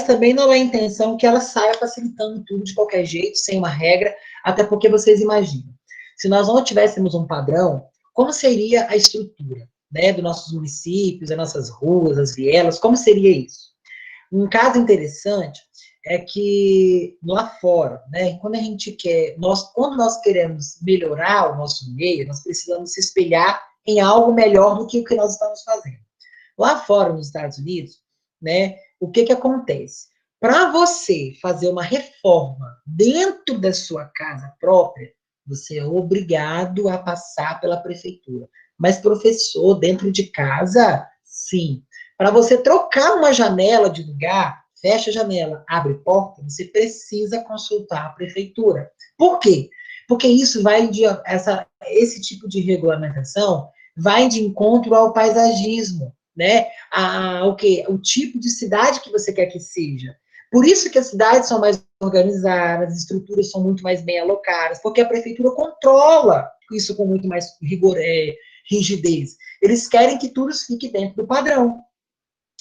também não é a intenção que ela saia facilitando tudo de qualquer jeito, sem uma regra, até porque vocês imaginam, se nós não tivéssemos um padrão, como seria a estrutura, né, dos nossos municípios, das nossas ruas, as vielas, como seria isso? Um caso interessante é que lá fora, né, quando a gente quer, quando nós queremos melhorar o nosso meio, nós precisamos se espelhar em algo melhor do que o que nós estamos fazendo. Lá fora, nos Estados Unidos, né, o que que acontece? Para você fazer uma reforma dentro da sua casa própria, você é obrigado a passar pela prefeitura. Mas, professor, dentro de casa, sim. Para você trocar uma janela de lugar, fecha a janela, abre porta, você precisa consultar a prefeitura. Por quê? Porque isso vai esse tipo de regulamentação vai de encontro ao paisagismo, né? O tipo de cidade que você quer que seja. Por isso que as cidades são mais organizadas, as estruturas são muito mais bem alocadas, porque a prefeitura controla isso com muito mais rigidez. Eles querem que tudo fique dentro do padrão.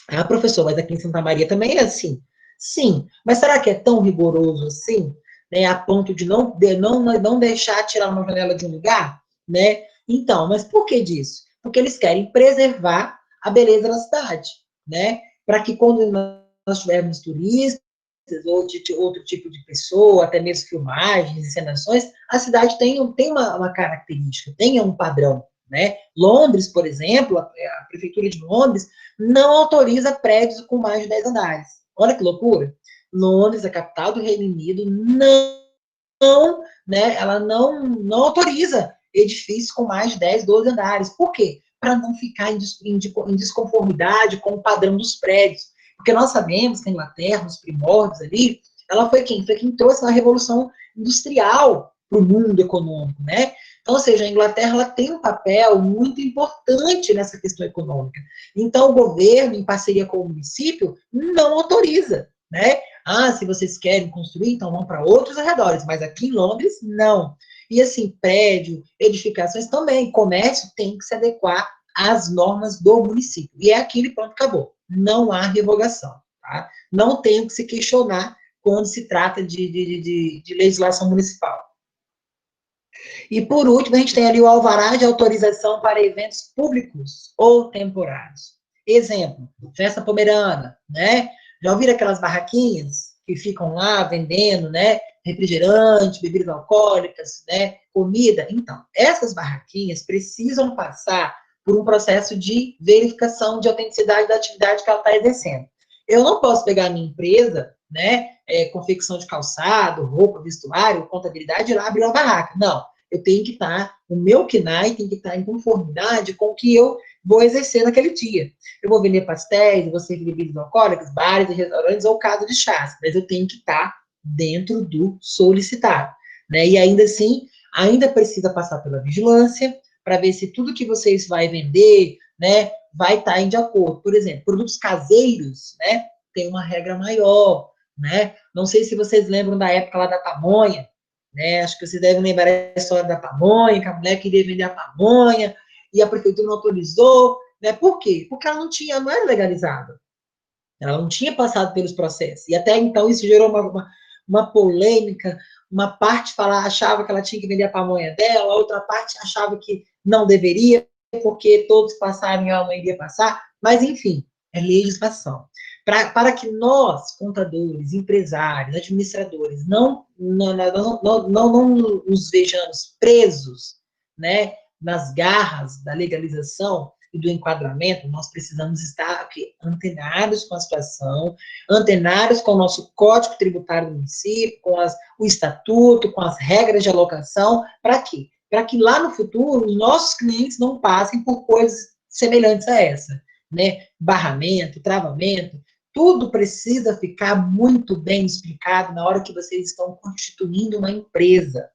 Ah, professor, mas aqui em Santa Maria também é assim. Sim, mas será que é tão rigoroso assim, né, a ponto de não deixar tirar uma janela de um lugar, né? Então, mas por que disso? Porque eles querem preservar a beleza da cidade, né? Para que quando nós tivermos turistas ou de outro tipo de pessoa, até mesmo filmagens, encenações, a cidade tem uma característica, tem um padrão, né? Londres, por exemplo, a prefeitura de Londres não autoriza prédios com mais de 10 andares. Olha que loucura. Londres, a capital do Reino Unido, né, ela não autoriza edifícios com mais de 10, 12 andares. Por quê? Para não ficar em desconformidade com o padrão dos prédios. Porque nós sabemos que a Inglaterra, nos primórdios ali, ela foi quem? Foi quem trouxe a Revolução Industrial para o mundo econômico, né? Então, ou seja, a Inglaterra ela tem um papel muito importante nessa questão econômica. Então, o governo, em parceria com o município, não autoriza, né? Ah, se vocês querem construir, então vão para outros arredores, mas aqui em Londres, não. E assim, prédio, edificações também, comércio tem que se adequar às normas do município. E é aquilo e pronto, acabou. Não há revogação, tá? Não tem que se questionar quando se trata de legislação municipal. E, por último, a gente tem ali o alvará de autorização para eventos públicos ou temporários. Exemplo, festa pomerana, né? Já ouviram aquelas barraquinhas que ficam lá vendendo, né? Refrigerante, bebidas alcoólicas, né? Comida. Então, essas barraquinhas precisam passar por um processo de verificação de autenticidade da atividade que ela está exercendo. Eu não posso pegar a minha empresa, né? Confecção de calçado, roupa, vestuário, contabilidade, e lá abrir uma barraca. Não, eu tenho que estar, o meu KNAI tem que estar em conformidade com o que eu vou exercer naquele dia. Eu vou vender pastéis, eu vou servir bebidas alcoólicas, bares e restaurantes ou casa de chás, mas eu tenho que estar dentro do solicitado, né? E ainda assim, ainda precisa passar pela vigilância para ver se tudo que vocês vai vender, né, vai estar de acordo. Por exemplo, produtos caseiros, né, tem uma regra maior, né? Não sei se vocês lembram da época lá da pamonha, né? Acho que vocês devem lembrar a história da pamonha, que a mulher queria vender a pamonha e a prefeitura não autorizou, né? Por quê? Porque ela não era legalizada. Ela não tinha passado pelos processos. E até então isso gerou uma polêmica. Uma parte achava que ela tinha que vender a pamonha dela, a outra parte achava que não deveria, porque todos passaram e ela não iria passar. Mas, enfim, é legislação. Para que nós, contadores, empresários, administradores, não nos vejamos presos, né, nas garras da legalização e do enquadramento, nós precisamos estar aqui, antenados com a situação, antenados com o nosso Código Tributário do município, com o estatuto, com as regras de alocação, para quê? Para que lá no futuro os nossos clientes não passem por coisas semelhantes a essa, né? Barramento, travamento, tudo precisa ficar muito bem explicado na hora que vocês estão constituindo uma empresa.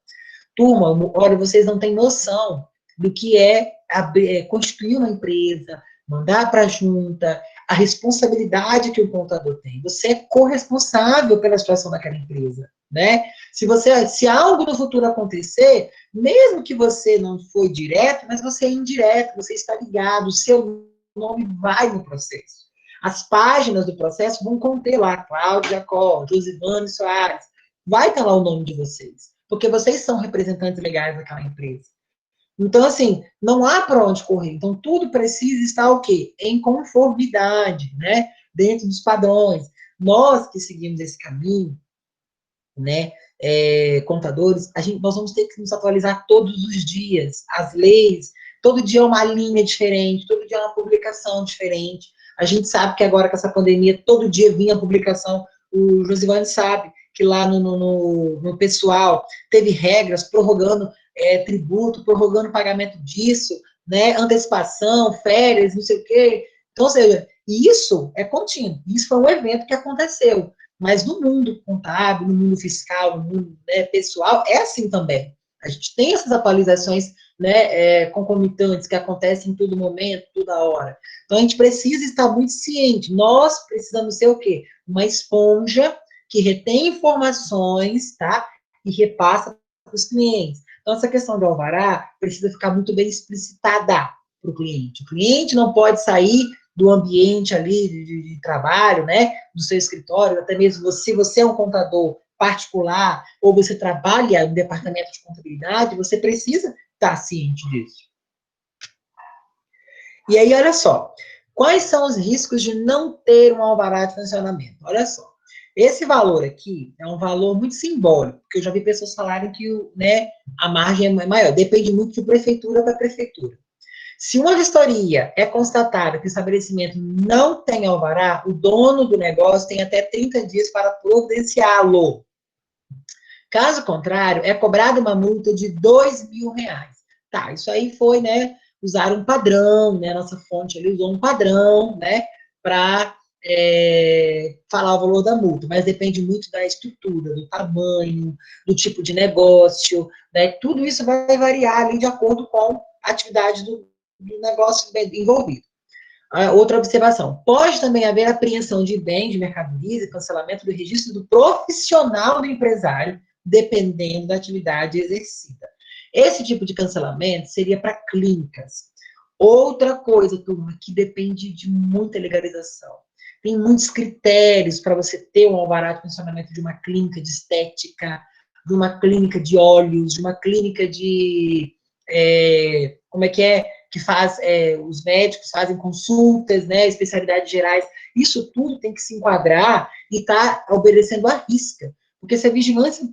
Turma, olha, vocês não têm noção. do que é constituir uma empresa, mandar para a junta, a responsabilidade que o contador tem. Você é corresponsável pela situação daquela empresa, né? Se algo no futuro acontecer, mesmo que você não foi direto, mas você é indireto, você está ligado, o seu nome vai no processo. As páginas do processo vão conter lá Cláudia Jacó, Josivane Soares, vai estar lá o nome de vocês, porque vocês são representantes legais daquela empresa. Então, assim, não há para onde correr. Então, tudo precisa estar o quê? Em conformidade, né? Dentro dos padrões. Nós que seguimos esse caminho, né? Contadores, nós vamos ter que nos atualizar todos os dias. As leis, todo dia é uma linha diferente, todo dia é uma publicação diferente. A gente sabe que agora com essa pandemia, todo dia vinha a publicação. O Josivane sabe que lá no pessoal teve regras prorrogando tributo, prorrogando pagamento disso, né, antecipação, férias, não sei o quê. Então, ou seja, isso é contínuo. Isso foi um evento que aconteceu. Mas no mundo contábil, no mundo fiscal, no mundo, né, pessoal, é assim também. A gente tem essas atualizações, né, concomitantes que acontecem em todo momento, toda hora. Então, a gente precisa estar muito ciente. Nós precisamos ser o quê? Uma esponja que retém informações, tá? E repassa para os clientes. Então, essa questão do alvará precisa ficar muito bem explicitada para o cliente. O cliente não pode sair do ambiente ali de trabalho, né, do seu escritório, até mesmo se você é um contador particular ou você trabalha no departamento de contabilidade, você precisa estar ciente disso. E aí, olha só, quais são os riscos de não ter um alvará de funcionamento? Olha só, esse valor aqui é um valor muito simbólico, porque eu já vi pessoas falarem que né, a margem é maior, depende muito de prefeitura para prefeitura. Se uma vistoria é constatada que o estabelecimento não tem alvará, o dono do negócio tem até 30 dias para providenciá-lo. Caso contrário, é cobrada uma multa de R$2.000. Tá, isso aí foi, né, usar um padrão, né, nossa fonte ali usou um padrão, né, para falar o valor da multa, mas depende muito da estrutura, do tamanho, do tipo de negócio, né, tudo isso vai variar ali de acordo com a atividade do negócio envolvido. Outra observação, pode também haver apreensão de bens, de mercadorias e cancelamento do registro do profissional do empresário, dependendo da atividade exercida. Esse tipo de cancelamento seria para clínicas. Outra coisa, turma, que depende de muita legalização. Tem muitos critérios para você ter um alvará de funcionamento de uma clínica de estética, de uma clínica de óleos, de uma clínica de... que faz, os médicos fazem consultas, né, especialidades gerais, isso tudo tem que se enquadrar e estar obedecendo à risca, porque se a vigilância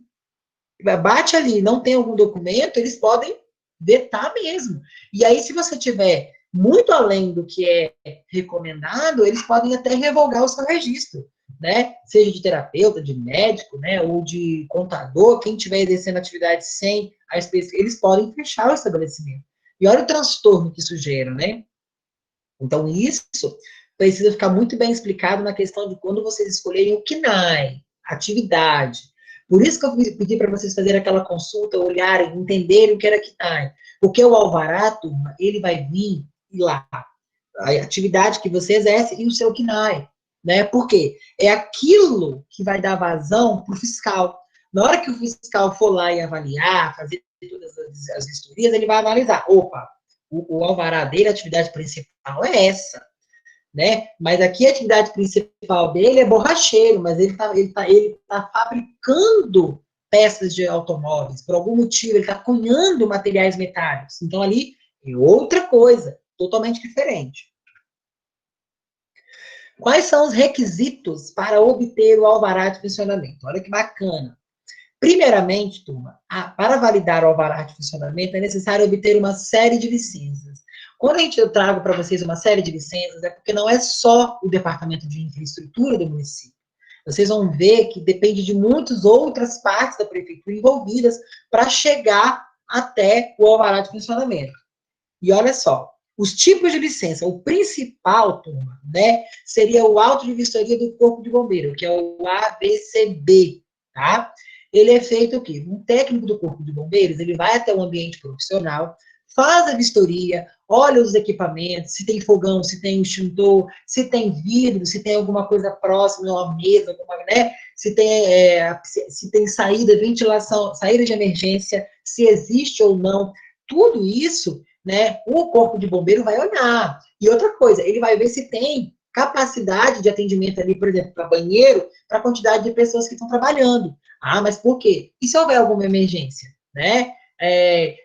bate ali, não tem algum documento, eles podem vetar mesmo. E aí, se você tiver muito além do que é recomendado, eles podem até revogar o seu registro, né? Seja de terapeuta, de médico, né? Ou de contador, quem estiver exercendo atividade sem a espécie, eles podem fechar o estabelecimento. E olha o transtorno que isso gera, né? Então, isso precisa ficar muito bem explicado na questão de quando vocês escolherem o CNAE, atividade. Por isso que eu pedi para vocês fazerem aquela consulta, olharem, entenderem o que era CNAE. Porque o alvará, turma, ele vai vir lá, a atividade que você exerce e o seu CNAE. Né? Por quê? É aquilo que vai dar vazão para o fiscal. Na hora que o fiscal for lá e avaliar, fazer todas as vistorias, ele vai analisar. Opa, o alvará dele, a atividade principal é essa, né? Mas aqui a atividade principal dele é borracheiro, mas ele tá fabricando peças de automóveis, por algum motivo, ele está cunhando materiais metálicos. Então, ali é outra coisa, totalmente diferente. Quais são os requisitos para obter o alvará de funcionamento? Olha que bacana. Primeiramente, turma, para validar o alvará de funcionamento, é necessário obter uma série de licenças. Quando eu trago para vocês uma série de licenças, é porque não é só o Departamento de Infraestrutura do município. Vocês vão ver que depende de muitas outras partes da prefeitura envolvidas para chegar até o alvará de funcionamento. E olha só, os tipos de licença, o principal, turma, né, seria o auto de vistoria do Corpo de Bombeiro, que é o AVCB, tá? Ele é feito o quê? Um técnico do Corpo de Bombeiros, ele vai até o ambiente profissional, faz a vistoria, olha os equipamentos, se tem fogão, se tem extintor, se tem vidro, se tem alguma coisa próxima, uma mesa, alguma, né? Se tem saída, ventilação, saída de emergência, se existe ou não, tudo isso, né, o corpo de bombeiro vai olhar. E outra coisa, ele vai ver se tem capacidade de atendimento ali, por exemplo, para banheiro, para a quantidade de pessoas que estão trabalhando. Ah, mas por quê? E se houver alguma emergência, né?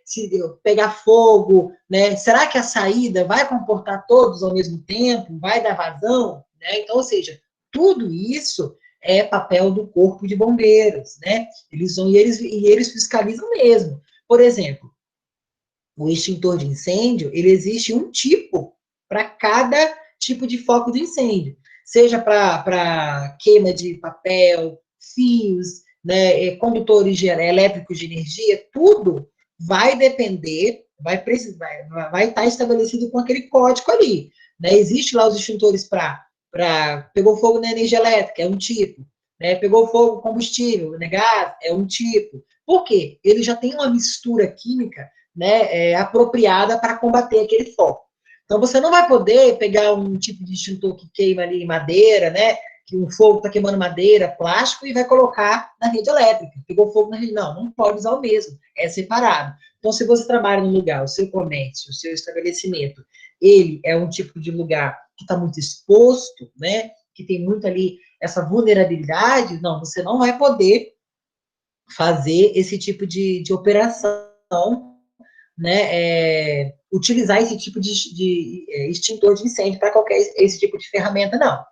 Se pegar fogo, né? Será que a saída vai comportar todos ao mesmo tempo? Vai dar vazão? Né? Então, ou seja, tudo isso é papel do corpo de bombeiros, né? Eles fiscalizam mesmo. Por exemplo, o extintor de incêndio, ele existe um tipo para cada tipo de foco de incêndio, seja para queima de papel, fios, né, condutores elétricos de energia, tudo vai depender, vai estar estabelecido com aquele código ali. Né? Existe lá os extintores pegou fogo na energia elétrica, é um tipo. Né? Pegou fogo combustível, né, gás, é um tipo. Por quê? Ele já tem uma mistura química, né, apropriada para combater aquele foco. Então, você não vai poder pegar um tipo de extintor que queima ali madeira, né, que o fogo está queimando madeira, plástico, e vai colocar na rede elétrica. Pegou fogo na rede, não pode usar o mesmo, é separado. Então, se você trabalha num lugar, o seu comércio, o seu estabelecimento, ele é um tipo de lugar que está muito exposto, né, que tem muito ali essa vulnerabilidade, não, você não vai poder fazer esse tipo de operação, né, utilizar esse tipo de extintor de incêndio para qualquer esse tipo de ferramenta, não.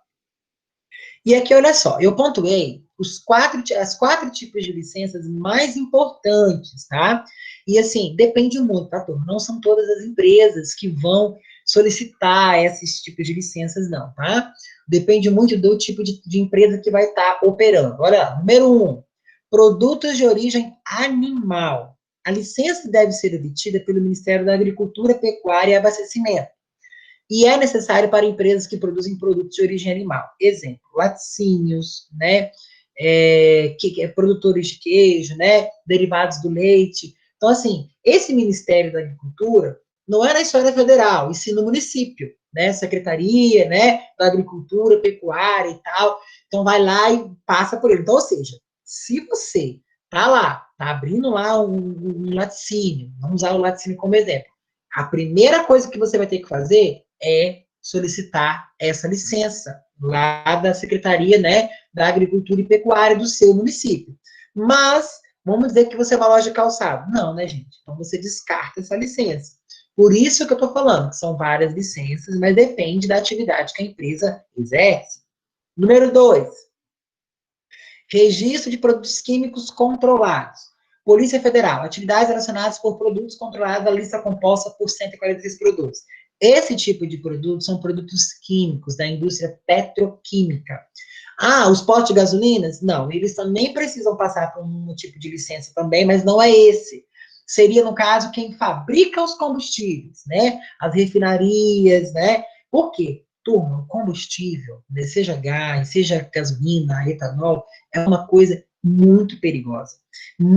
E aqui, olha só, eu pontuei as quatro tipos de licenças mais importantes, tá? E assim, depende muito, tá, turma? Não são todas as empresas que vão solicitar esses tipos de licenças, não, tá? Depende muito do tipo de empresa que vai estar operando. Olha lá, número 1, produtos de origem animal. A licença deve ser obtida pelo Ministério da Agricultura, Pecuária e Abastecimento e é necessário para empresas que produzem produtos de origem animal. Exemplo, laticínios, né, produtores de queijo, né, derivados do leite. Então, assim, esse Ministério da Agricultura não é na esfera federal, e sim no município, né, Secretaria, né, da Agricultura, Pecuária e tal. Então, vai lá e passa por ele. Então, ou seja, se você tá lá, tá abrindo lá um laticínio, vamos usar o laticínio como exemplo, a primeira coisa que você vai ter que fazer é solicitar essa licença lá da Secretaria, né, da Agricultura e Pecuária do seu município. Mas, vamos dizer que você é uma loja de calçado. Não, né, gente? Então, você descarta essa licença. Por isso que eu estou falando, que são várias licenças, mas depende da atividade que a empresa exerce. Número 2, registro de produtos químicos controlados. Polícia Federal, atividades relacionadas por produtos controlados, a lista composta por 146 produtos. Esse tipo de produtos são produtos químicos da indústria petroquímica. Ah, os postos de gasolinas? Não, eles também precisam passar por um tipo de licença também, mas não é esse. Seria, no caso, quem fabrica os combustíveis, né? As refinarias, né? Por quê? Turma, o combustível, né, seja gás, seja gasolina, etanol, é uma coisa muito perigosa.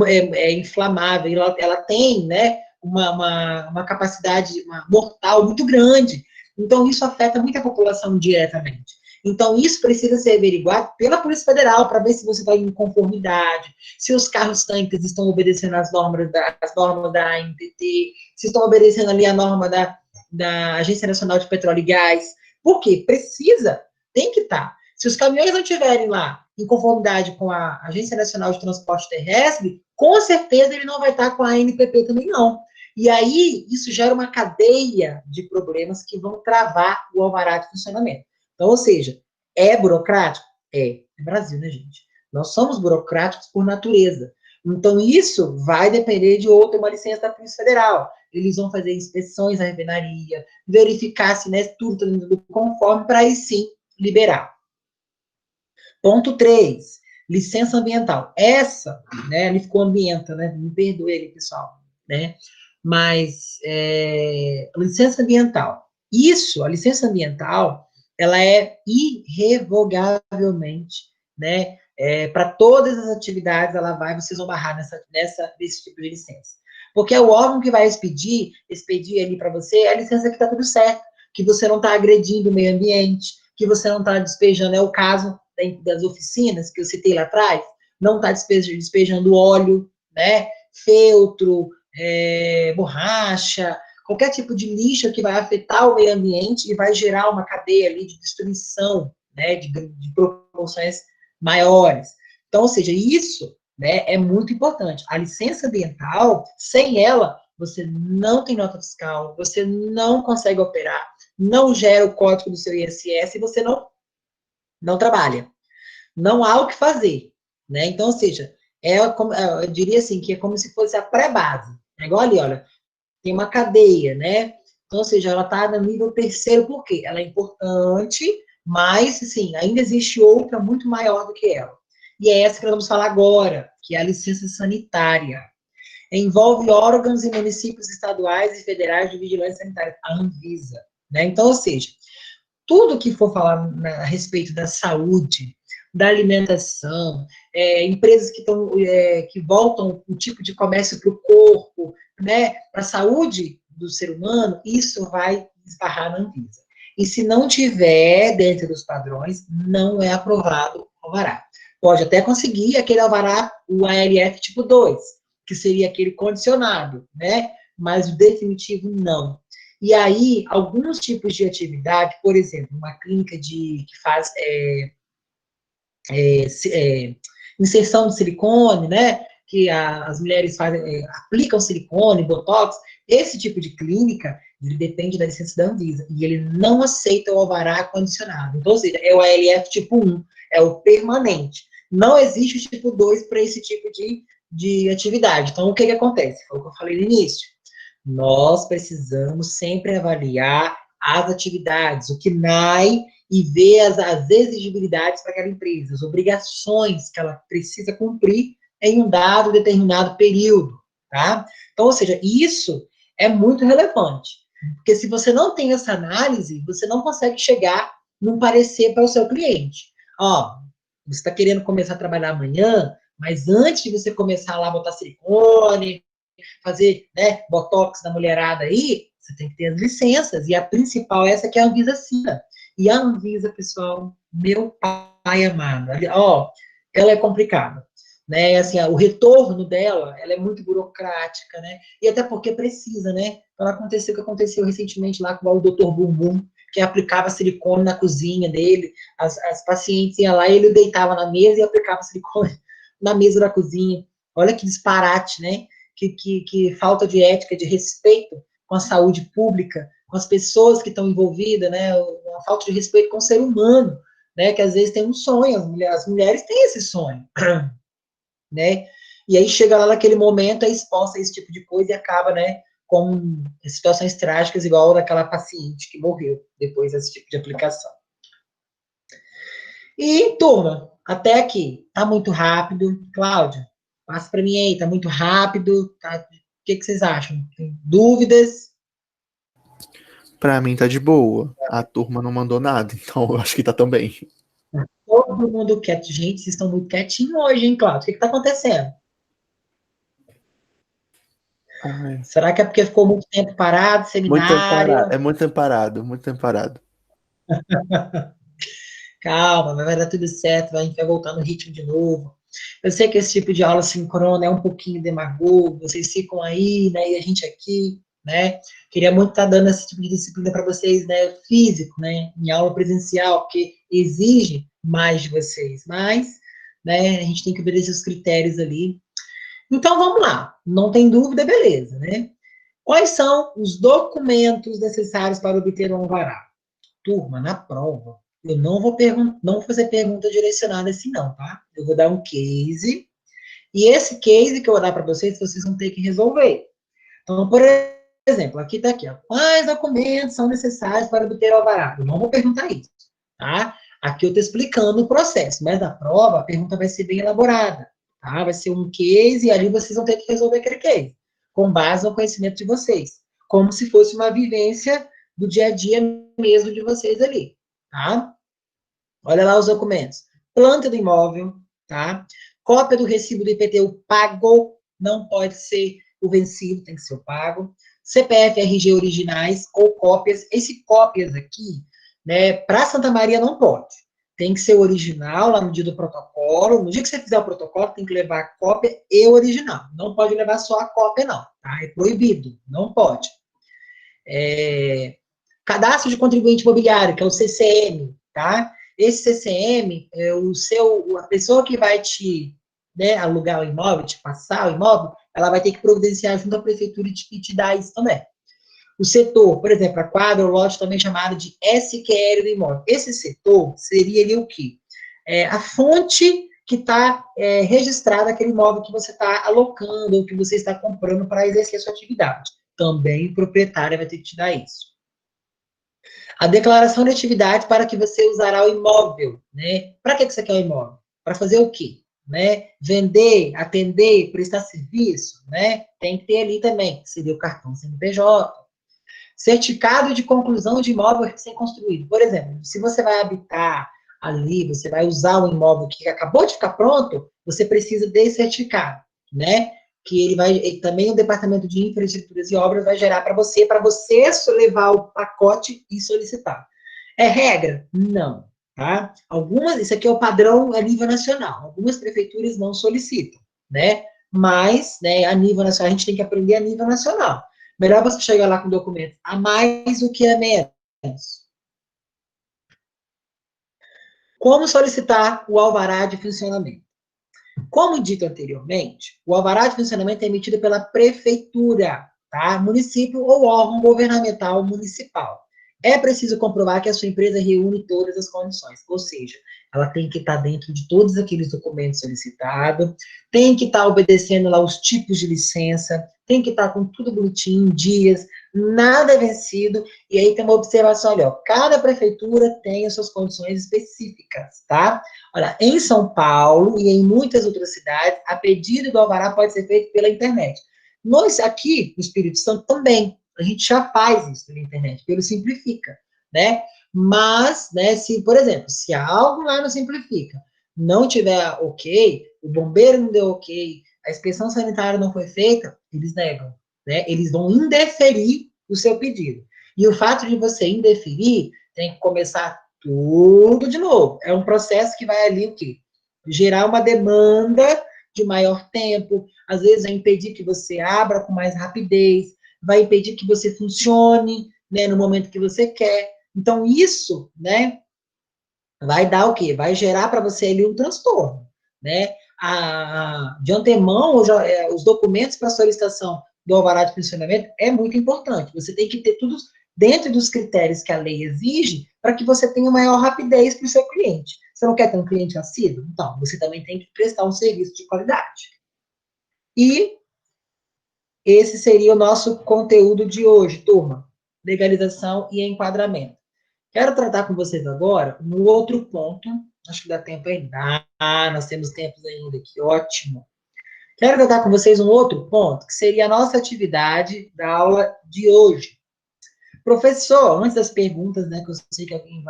É inflamável, ela tem, né, uma capacidade mortal muito grande. Então, isso afeta muito a população diretamente. Então, isso precisa ser averiguado pela Polícia Federal para ver se você está em conformidade, se os carros-tanques estão obedecendo as normas da ANTT, se estão obedecendo ali a norma da Agência Nacional de Petróleo e Gás. Por quê? Precisa, tem que estar. Se os caminhões não estiverem lá em conformidade com a Agência Nacional de Transporte Terrestre, com certeza ele não vai estar com a ANPP também, não. E aí, isso gera uma cadeia de problemas que vão travar o alvará de funcionamento. Então, ou seja, é burocrático? É Brasil, né, gente? Nós somos burocráticos por natureza. Então, isso vai depender de uma licença da Polícia Federal. Eles vão fazer inspeções na refinaria, verificar se né, tudo está dentro conforme, para aí sim liberar. Ponto 3, licença ambiental. Essa, né, ele ficou ambienta, né? Me perdoe aí, pessoal, né? Mas, licença ambiental. Isso, a licença ambiental, ela é irrevogavelmente, né? Para todas as atividades, vocês vão barrar nesse tipo de licença. Porque é o órgão que vai expedir ali para você a licença que está tudo certo, que você não está agredindo o meio ambiente, que você não está despejando, é o caso das oficinas que eu citei lá atrás, não está despejando óleo, né, feltro, borracha, qualquer tipo de lixo que vai afetar o meio ambiente e vai gerar uma cadeia ali de destruição, né, de proporções maiores. Então, ou seja, isso, né, é muito importante. A licença ambiental, sem ela, você não tem nota fiscal, você não consegue operar, não gera o código do seu ISS e você não trabalha. Não há o que fazer, né? Então, ou seja, eu diria assim, que é como se fosse a pré-base. É igual ali, olha, tem uma cadeia, né? Então, ou seja, ela está no nível terceiro, por quê? Ela é importante, mas, assim, ainda existe outra muito maior do que ela. E é essa que nós vamos falar agora, que é a licença sanitária. Envolve órgãos e municípios estaduais e federais de vigilância sanitária, a Anvisa, né? Então, ou seja, tudo que for falar a respeito da saúde, da alimentação, empresas que voltam o tipo de comércio para o corpo, né, para a saúde do ser humano, isso vai esbarrar na Anvisa. E se não tiver dentro dos padrões, não é aprovado o alvará. Pode até conseguir aquele alvará, o ALF tipo 2, que seria aquele condicionado, né? Mas o definitivo não. E aí, alguns tipos de atividade, por exemplo, uma clínica que faz inserção de silicone, né? Que as mulheres aplicam silicone, botox, esse tipo de clínica, ele depende da licença da Anvisa, e ele não aceita o alvará condicionado. Então, ou seja, é o ALF tipo 1, é o permanente. Não existe o tipo 2 para esse tipo de atividade. Então, o que acontece? Foi o que eu falei no início. Nós precisamos sempre avaliar as atividades, o KNAI, e ver as exigibilidades para aquela empresa, as obrigações que ela precisa cumprir em um dado determinado período, tá? Então, ou seja, isso é muito relevante, porque se você não tem essa análise, você não consegue chegar num parecer para o seu cliente. Ó, você está querendo começar a trabalhar amanhã, mas antes de você começar lá a botar silicone, fazer, né, botox da mulherada aí, você tem que ter as licenças, e a principal é essa que é a Anvisa assina. E a Anvisa, pessoal, meu pai amado, ó, ela é complicada, né, assim, o retorno dela, ela é muito burocrática, né, e até porque precisa, né, para acontecer o que aconteceu recentemente lá com o Dr. Bumbum, que aplicava silicone na cozinha dele, as pacientes iam lá e ele deitava na mesa e aplicava silicone na mesa da cozinha. Olha que disparate, né? Que falta de ética, de respeito com a saúde pública, com as pessoas que estão envolvidas, né? Uma falta de respeito com o ser humano, né? Que às vezes tem um sonho, as mulheres têm esse sonho, né? E aí chega lá naquele momento, é exposta a esse tipo de coisa e acaba, né? Com situações trágicas, igual daquela paciente que morreu depois desse tipo de aplicação. E, turma, até aqui, tá muito rápido. Cláudia, passa para mim aí, tá muito rápido. Tá? O que vocês acham? Tem dúvidas? Pra mim tá de boa. A turma não mandou nada, então eu acho que tá também. Todo mundo quieto. Gente, vocês estão muito quietinhos hoje, hein, Cláudia? O que está acontecendo? Ai, Será que é porque ficou muito tempo parado, muito tempo seminário? parado. É muito tempo parado, muito tempo parado. Calma, vai dar tudo certo, a gente vai voltar no ritmo de novo. Eu sei que esse tipo de aula sincrona é um pouquinho demagogo, vocês ficam aí, né, e a gente aqui, né? Queria muito estar dando esse tipo de disciplina para vocês, né, físico, né, em aula presencial, porque exige mais de vocês, mas, né, a gente tem que obedecer os critérios ali. Então, vamos lá. Não tem dúvida, beleza, né? Quais são os documentos necessários para obter um alvará? Turma, na prova, eu não vou fazer pergunta direcionada assim, não, tá? Eu vou dar um case, e esse case que eu vou dar para vocês, vocês vão ter que resolver. Então, por exemplo, aqui está aqui, ó. Quais documentos são necessários para obter o alvará? Eu não vou perguntar isso, tá? Aqui eu estou explicando o processo, mas na prova a pergunta vai ser bem elaborada, tá? Vai ser um case e ali vocês vão ter que resolver aquele case, com base no conhecimento de vocês, como se fosse uma vivência do dia a dia mesmo de vocês ali, tá? Olha lá os documentos. Planta do imóvel, tá? Cópia do recibo do IPTU pago, não pode ser o vencido tem que ser o pago, CPF e RG originais ou cópias. Esse cópias aqui, né, para Santa Maria não pode. Tem que ser o original lá no dia do protocolo. No dia que você fizer o protocolo, tem que levar a cópia e o original. Não pode levar só a cópia, não. Tá? É proibido. Não pode. Cadastro de contribuinte imobiliário, que é o CCM, tá? Esse CCM, a pessoa que vai te, né, alugar o imóvel, te passar o imóvel, ela vai ter que providenciar junto à prefeitura e te dar isso também. O setor, por exemplo, a quadra ou lote também chamado de SQL do imóvel. Esse setor seria ali o quê? A fonte que está registrada aquele imóvel que você está alocando ou que você está comprando para exercer a sua atividade. Também o proprietário vai ter que te dar isso. A declaração de atividade para que você usará o imóvel, né? Para que você quer o imóvel? Para fazer o quê? Né? Vender, atender, prestar serviço, né? Tem que ter ali também, seria o cartão CNPJ. Certificado de conclusão de imóvel recém-construído. Por exemplo, se você vai habitar ali, você vai usar um imóvel que acabou de ficar pronto, você precisa desse certificado, né? Que também o Departamento de Infraestruturas e Obras vai gerar para você levar o pacote e solicitar. É regra? Não, tá? Isso aqui é o padrão a nível nacional. Algumas prefeituras não solicitam, né? Mas, né, a nível nacional, a gente tem que aprender a nível nacional. Melhor você chegar lá com documentos a mais do que a menos. Como solicitar o alvará de funcionamento? Como dito anteriormente, o alvará de funcionamento é emitido pela prefeitura, tá? Município ou órgão governamental municipal. É preciso comprovar que a sua empresa reúne todas as condições, ou seja, ela tem que estar dentro de todos aqueles documentos solicitados, tem que estar obedecendo lá os tipos de licença, tem que estar com tudo bonitinho, dias, nada é vencido, e aí tem uma observação ali, ó, cada prefeitura tem as suas condições específicas, tá? Olha, em São Paulo e em muitas outras cidades, a pedido do alvará pode ser feito pela internet. Nós, aqui, no Espírito Santo, também, a gente já faz isso pela internet, pelo Simplifica, né? Mas, né, se, por exemplo, se algo lá no Simplifica não tiver ok, o bombeiro não deu ok, a inspeção sanitária não foi feita, eles negam, né? Eles vão indeferir o seu pedido. E o fato de você indeferir, tem que começar tudo de novo. É um processo que vai ali o quê? Gerar uma demanda de maior tempo, às vezes vai impedir que você abra com mais rapidez, vai impedir que você funcione, né, no momento que você quer. Então, isso, né, vai dar o quê? Vai gerar para você ali um transtorno, né? De antemão, os documentos para solicitação do alvará de funcionamento é muito importante. Você tem que ter tudo dentro dos critérios que a lei exige para que você tenha maior rapidez para o seu cliente. Você não quer ter um cliente assíduo? Então, você também tem que prestar um serviço de qualidade. E esse seria o nosso conteúdo de hoje, turma. Legalização e enquadramento. Quero tratar com vocês agora um outro ponto. Acho que dá tempo ainda. Nós temos tempos ainda, que ótimo. Quero tratar com vocês um outro ponto, que seria a nossa atividade da aula de hoje. Professor, antes das perguntas, né, que eu sei que alguém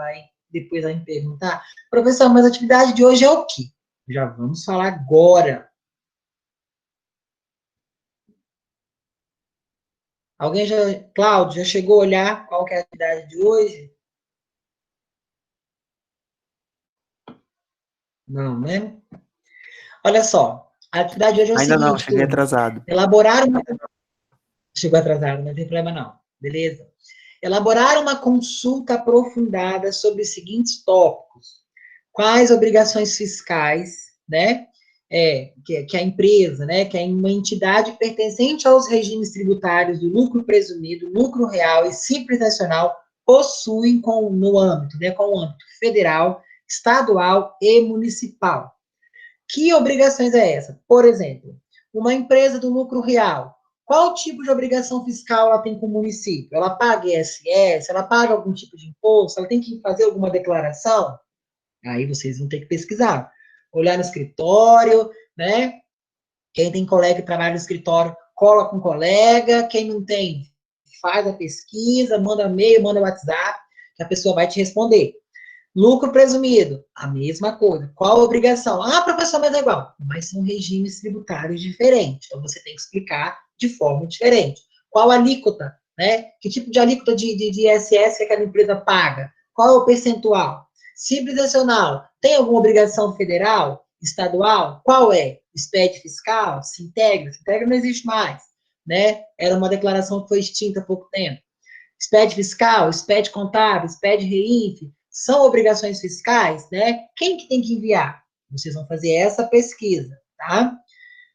depois vai me perguntar. Professor, mas a atividade de hoje é o quê? Já vamos falar agora. Cláudio, já chegou a olhar qual que é a atividade de hoje? Não, né? Olha só, a atividade de hoje é o Ainda não, seguinte, cheguei turma. atrasado. Elaborar uma... Chegou atrasado, não tem problema não. Beleza? Elaborar uma consulta aprofundada sobre os seguintes tópicos. Quais obrigações fiscais, né? Que a empresa, né? Que é uma entidade pertencente aos regimes tributários do lucro presumido, lucro real e simples nacional possuem no âmbito, né? Com o âmbito federal, estadual e municipal. Que obrigações é essa? Por exemplo, uma empresa do lucro real, qual tipo de obrigação fiscal ela tem com o município? Ela paga ISS? Ela paga algum tipo de imposto? Ela tem que fazer alguma declaração? Aí vocês vão ter que pesquisar. Olhar no escritório, né? Quem tem colega que trabalha no escritório, cola com o colega. Quem não tem, faz a pesquisa, manda e-mail, manda WhatsApp, que a pessoa vai te responder. Lucro presumido, a mesma coisa. Qual a obrigação? Ah, professor, mas é igual. Mas são regimes tributários diferentes. Então, você tem que explicar de forma diferente. Qual alíquota, né? Que tipo de alíquota de ISS que aquela empresa paga? Qual é o percentual? Simples nacional, tem alguma obrigação federal, estadual? Qual é? SPED fiscal? Se integra não existe mais, né? Era uma declaração que foi extinta há pouco tempo. SPED fiscal, SPED contábil, SPED REINF, são obrigações fiscais, né? Quem que tem que enviar? Vocês vão fazer essa pesquisa, tá?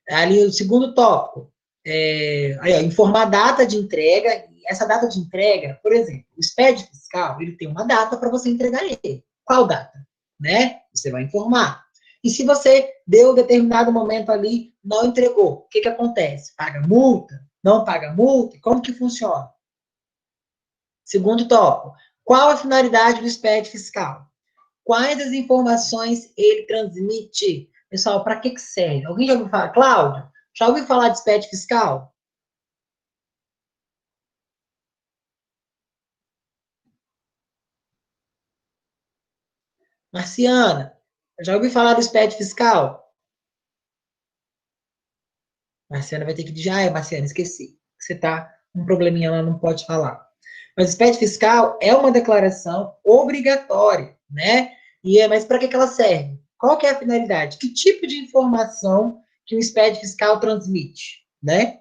Ali o segundo tópico, aí, ó, informar a data de entrega. Essa data de entrega, por exemplo, o SPED fiscal, ele tem uma data para você entregar ele. Qual data? Né? Você vai informar. E se você deu determinado momento ali, não entregou, o que que acontece? Paga multa? Não paga multa? Como que funciona? Segundo tópico, qual a finalidade do SPED fiscal? Quais as informações ele transmite? Pessoal, para que serve? Alguém já ouviu falar? Cláudio, já ouviu falar de SPED fiscal? Marciana, já ouviu falar do SPED fiscal? Marciana vai ter que dizer, Marciana, esqueci. Você tá com um probleminha lá, não pode falar. Mas o SPED fiscal é uma declaração obrigatória, né? Mas para que ela serve? Qual que é a finalidade? Que tipo de informação que o SPED fiscal transmite, né?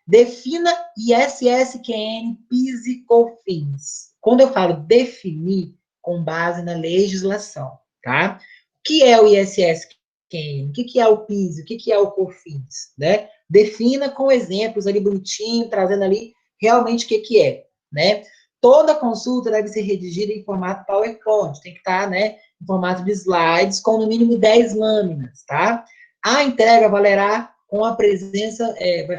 Defina ISSQN, PIS e COFINS. Quando eu falo definir, com base na legislação, tá? O que é o ISSQN? O que é o PIS? O que é o COFINS? Né? Defina com exemplos ali bonitinho, trazendo ali realmente o que é, né? Toda consulta deve ser redigida em formato PowerPoint, tem que estar, né, em formato de slides, com no mínimo 10 lâminas, tá? A entrega valerá com a presença,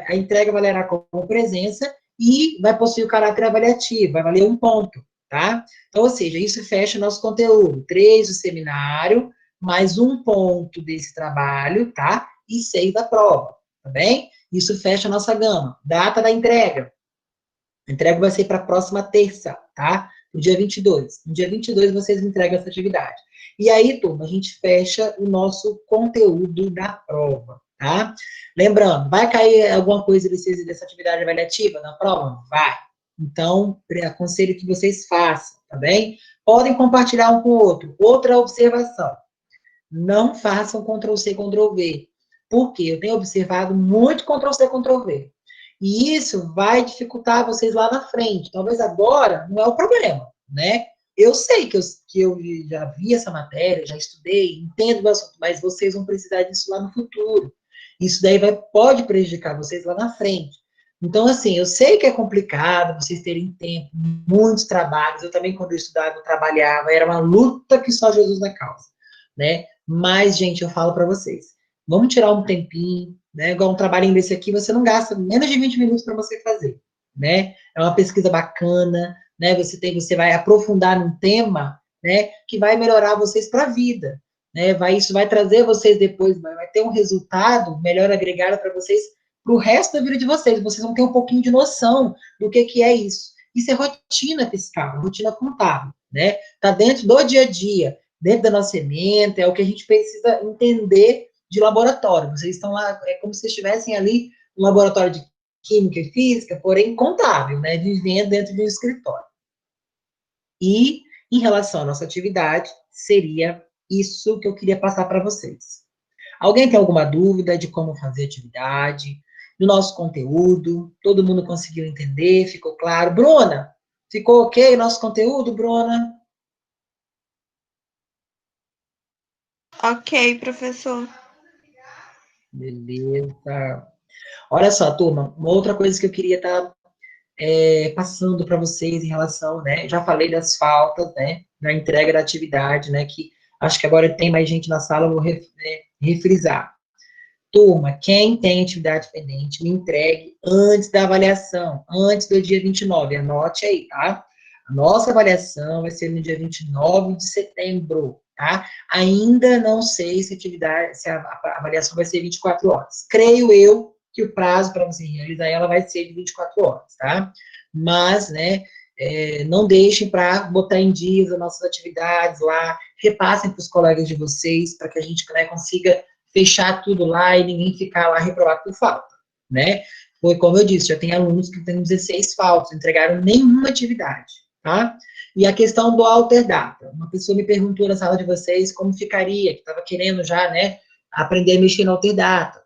a entrega valerá como presença e vai possuir o caráter avaliativo, vai valer 1 ponto, tá? Então, ou seja, isso fecha o nosso conteúdo, 3 do seminário, mais 1 ponto desse trabalho, tá? E 6 da prova, tá bem? Isso fecha a nossa gama. Data da entrega. A entrega vai ser para a próxima terça, tá? No dia 22. No dia 22 vocês entregam essa atividade. E aí, turma, a gente fecha o nosso conteúdo da prova, tá? Lembrando, vai cair alguma coisa dessa atividade avaliativa na prova? Vai. Então, aconselho que vocês façam, tá bem? Podem compartilhar um com o outro. Outra observação. Não façam Ctrl+C, Ctrl+V. Porque eu tenho observado muito Ctrl+C, Ctrl+V. E isso vai dificultar vocês lá na frente. Talvez agora não é o problema, né? Eu sei que eu já vi essa matéria, já estudei, entendo o assunto, mas vocês vão precisar disso lá no futuro. Isso daí pode prejudicar vocês lá na frente. Então, assim, eu sei que é complicado vocês terem tempo, muitos trabalhos. Eu também, quando eu estudava, eu trabalhava, era uma luta que só Jesus na causa, né? Mas, gente, eu falo para vocês, vamos tirar um tempinho, né? Igual um trabalhinho desse aqui, você não gasta menos de 20 minutos para você fazer, né? É uma pesquisa bacana, né? Você vai aprofundar num tema, né? Que vai melhorar vocês para a vida, né? Isso vai trazer vocês depois, vai ter um resultado melhor agregado para vocês para o resto da vida de vocês. Vocês vão ter um pouquinho de noção do que é isso. Isso é rotina fiscal, rotina contábil, né? Tá dentro do dia a dia, dentro da nossa ementa, é o que a gente precisa entender de laboratório. Vocês estão lá, é como se estivessem ali no laboratório de química e física, porém contábil, né? Vivendo dentro de um escritório. E, em relação à nossa atividade, seria isso que eu queria passar para vocês. Alguém tem alguma dúvida de como fazer atividade, do nosso conteúdo? Todo mundo conseguiu entender? Ficou claro? Bruna, ficou ok o nosso conteúdo, Bruna? Ok, professor. Beleza. Olha só, turma, uma outra coisa que eu queria estar passando para vocês em relação, né? Já falei das faltas, né? Na entrega da atividade, né? Que acho que agora tem mais gente na sala, eu vou refrisar. Turma, quem tem atividade pendente, me entregue antes da avaliação, antes do dia 29. Anote aí, tá? A nossa avaliação vai ser no dia 29 de setembro, tá? Ainda não sei se a avaliação vai ser 24 horas. Creio eu que o prazo para você realizar ela vai ser de 24 horas, tá? Mas, né, não deixem para botar em dias as nossas atividades lá, repassem para os colegas de vocês, para que a gente, né, consiga fechar tudo lá e ninguém ficar lá reprovado por falta, né? Foi como eu disse, já tem alunos que têm 16 faltas, não entregaram nenhuma atividade, tá? E a questão do Alter Data. Uma pessoa me perguntou na sala de vocês como ficaria, que estava querendo já, né, aprender a mexer no Alter Data.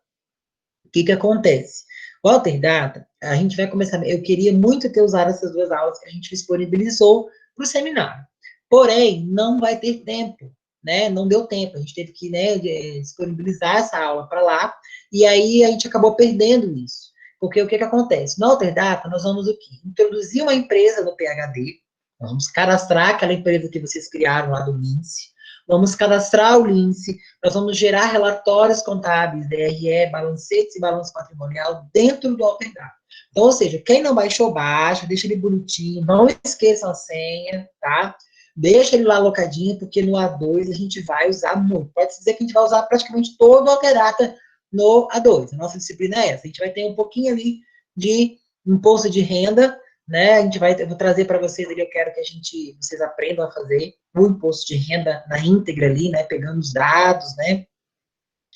O que que acontece? O Alter Data, a gente vai começar, eu queria muito ter usado essas duas aulas que a gente disponibilizou para o seminário. Porém, não vai ter tempo, né? Não deu tempo, a gente teve que, né, disponibilizar essa aula para lá, e aí a gente acabou perdendo isso. Porque o que que acontece? No Alter Data, nós vamos o quê? Introduzir uma empresa no PhD, nós vamos cadastrar aquela empresa que vocês criaram lá do Lince, vamos cadastrar o Lince, nós vamos gerar relatórios contábeis, DRE, balancetes e balanço patrimonial dentro do Alter Data. Então, ou seja, quem não baixou, baixa, deixa ele bonitinho, não esqueçam a senha, tá? Deixa ele lá alocadinho, porque no A2 a gente vai usar muito. Pode dizer que a gente vai usar praticamente todo o Alter Data no A2. A nossa disciplina é essa. A gente vai ter um pouquinho ali de imposto de renda, né? A gente vai, eu vou trazer para vocês ali, eu quero que vocês aprendam a fazer o imposto de renda na íntegra ali, né? Pegando os dados, né?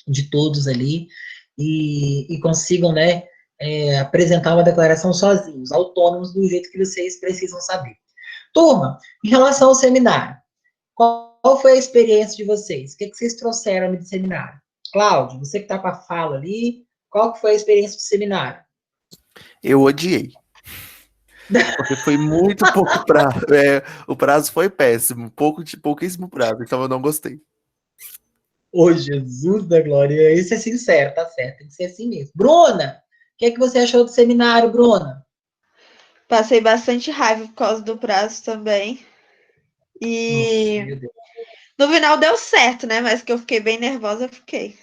De todos ali e consigam, né? Apresentar uma declaração sozinhos, autônomos, do jeito que vocês precisam saber. Turma, em relação ao seminário, qual foi a experiência de vocês? O que vocês trouxeram de seminário? Cláudio, você que está com a fala ali, qual que foi a experiência do seminário? Eu odiei. Porque foi muito pouco prazo. O prazo foi péssimo. Pouquíssimo prazo, então eu não gostei. Ô, Jesus da glória, esse é sincero, tá certo, tem que ser assim mesmo. Bruna, o que você achou do seminário, Bruna? Passei bastante raiva por causa do prazo também. E Nossa, meu Deus. no final deu certo, né? Mas que eu fiquei bem nervosa, eu fiquei.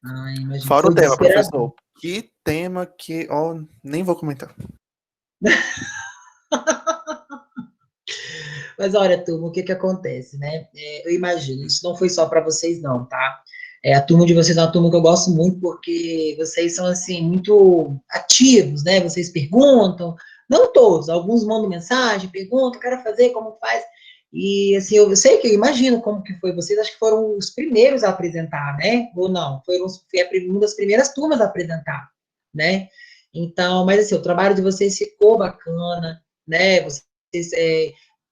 Ai, imagina, Fora o foi tema, desesperador. professor. Que tema que... Ó, nem vou comentar. Mas olha, turma, o que que acontece, né? Eu imagino, isso não foi só para vocês, não, tá? A turma de vocês é uma turma que eu gosto muito, porque vocês são, assim, muito ativos, né? Vocês perguntam, não todos, alguns mandam mensagem, perguntam, quero fazer, como faz? E, assim, eu sei que eu imagino como que foi, vocês acho que foram os primeiros a apresentar, né? Ou não, foi uma das primeiras turmas a apresentar, né? Então, mas, assim, o trabalho de vocês ficou bacana, né? Vocês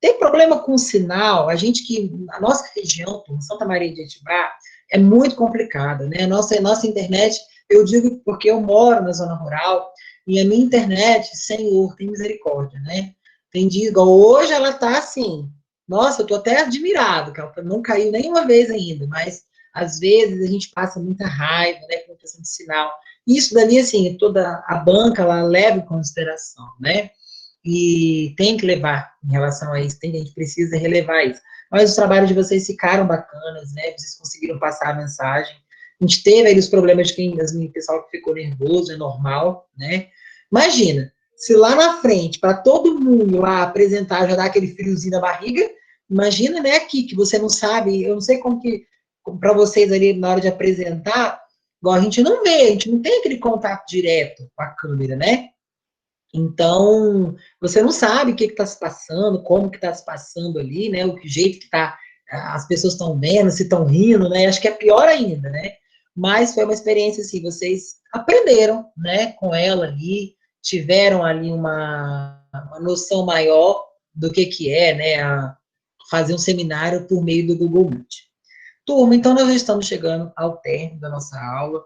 tem problema com sinal, a nossa região, Santa Maria de Itibá, é muito complicada, né? Nossa internet, eu digo porque eu moro na zona rural, e a minha internet, Senhor, tem misericórdia, né? Tem dia, igual hoje ela tá assim, nossa, eu tô até admirado, que ela não caiu nenhuma vez ainda, mas às vezes a gente passa muita raiva, né, com a questão de sinal. Isso dali, assim, toda a banca, ela leva em consideração, né? E tem que levar em relação a isso, a gente precisa relevar isso. Mas os trabalhos de vocês ficaram bacanas, né? Vocês conseguiram passar a mensagem. A gente teve aí os problemas de pessoal que ficou nervoso, é normal, né? Imagina, se lá na frente, para todo mundo lá apresentar, já dá aquele friozinho na barriga, imagina, né, aqui, que você não sabe, eu não sei como que, para vocês ali, na hora de apresentar, igual a gente não vê, a gente não tem aquele contato direto com a câmera, né? Então, você não sabe o que está se passando, como que está se passando ali, né? O jeito que tá, as pessoas estão vendo, se estão rindo, né? Acho que é pior ainda, né? Mas foi uma experiência assim, vocês aprenderam, né, com ela ali, tiveram ali uma noção maior do que é, né, fazer um seminário por meio do Google Meet. Turma, então nós já estamos chegando ao término da nossa aula.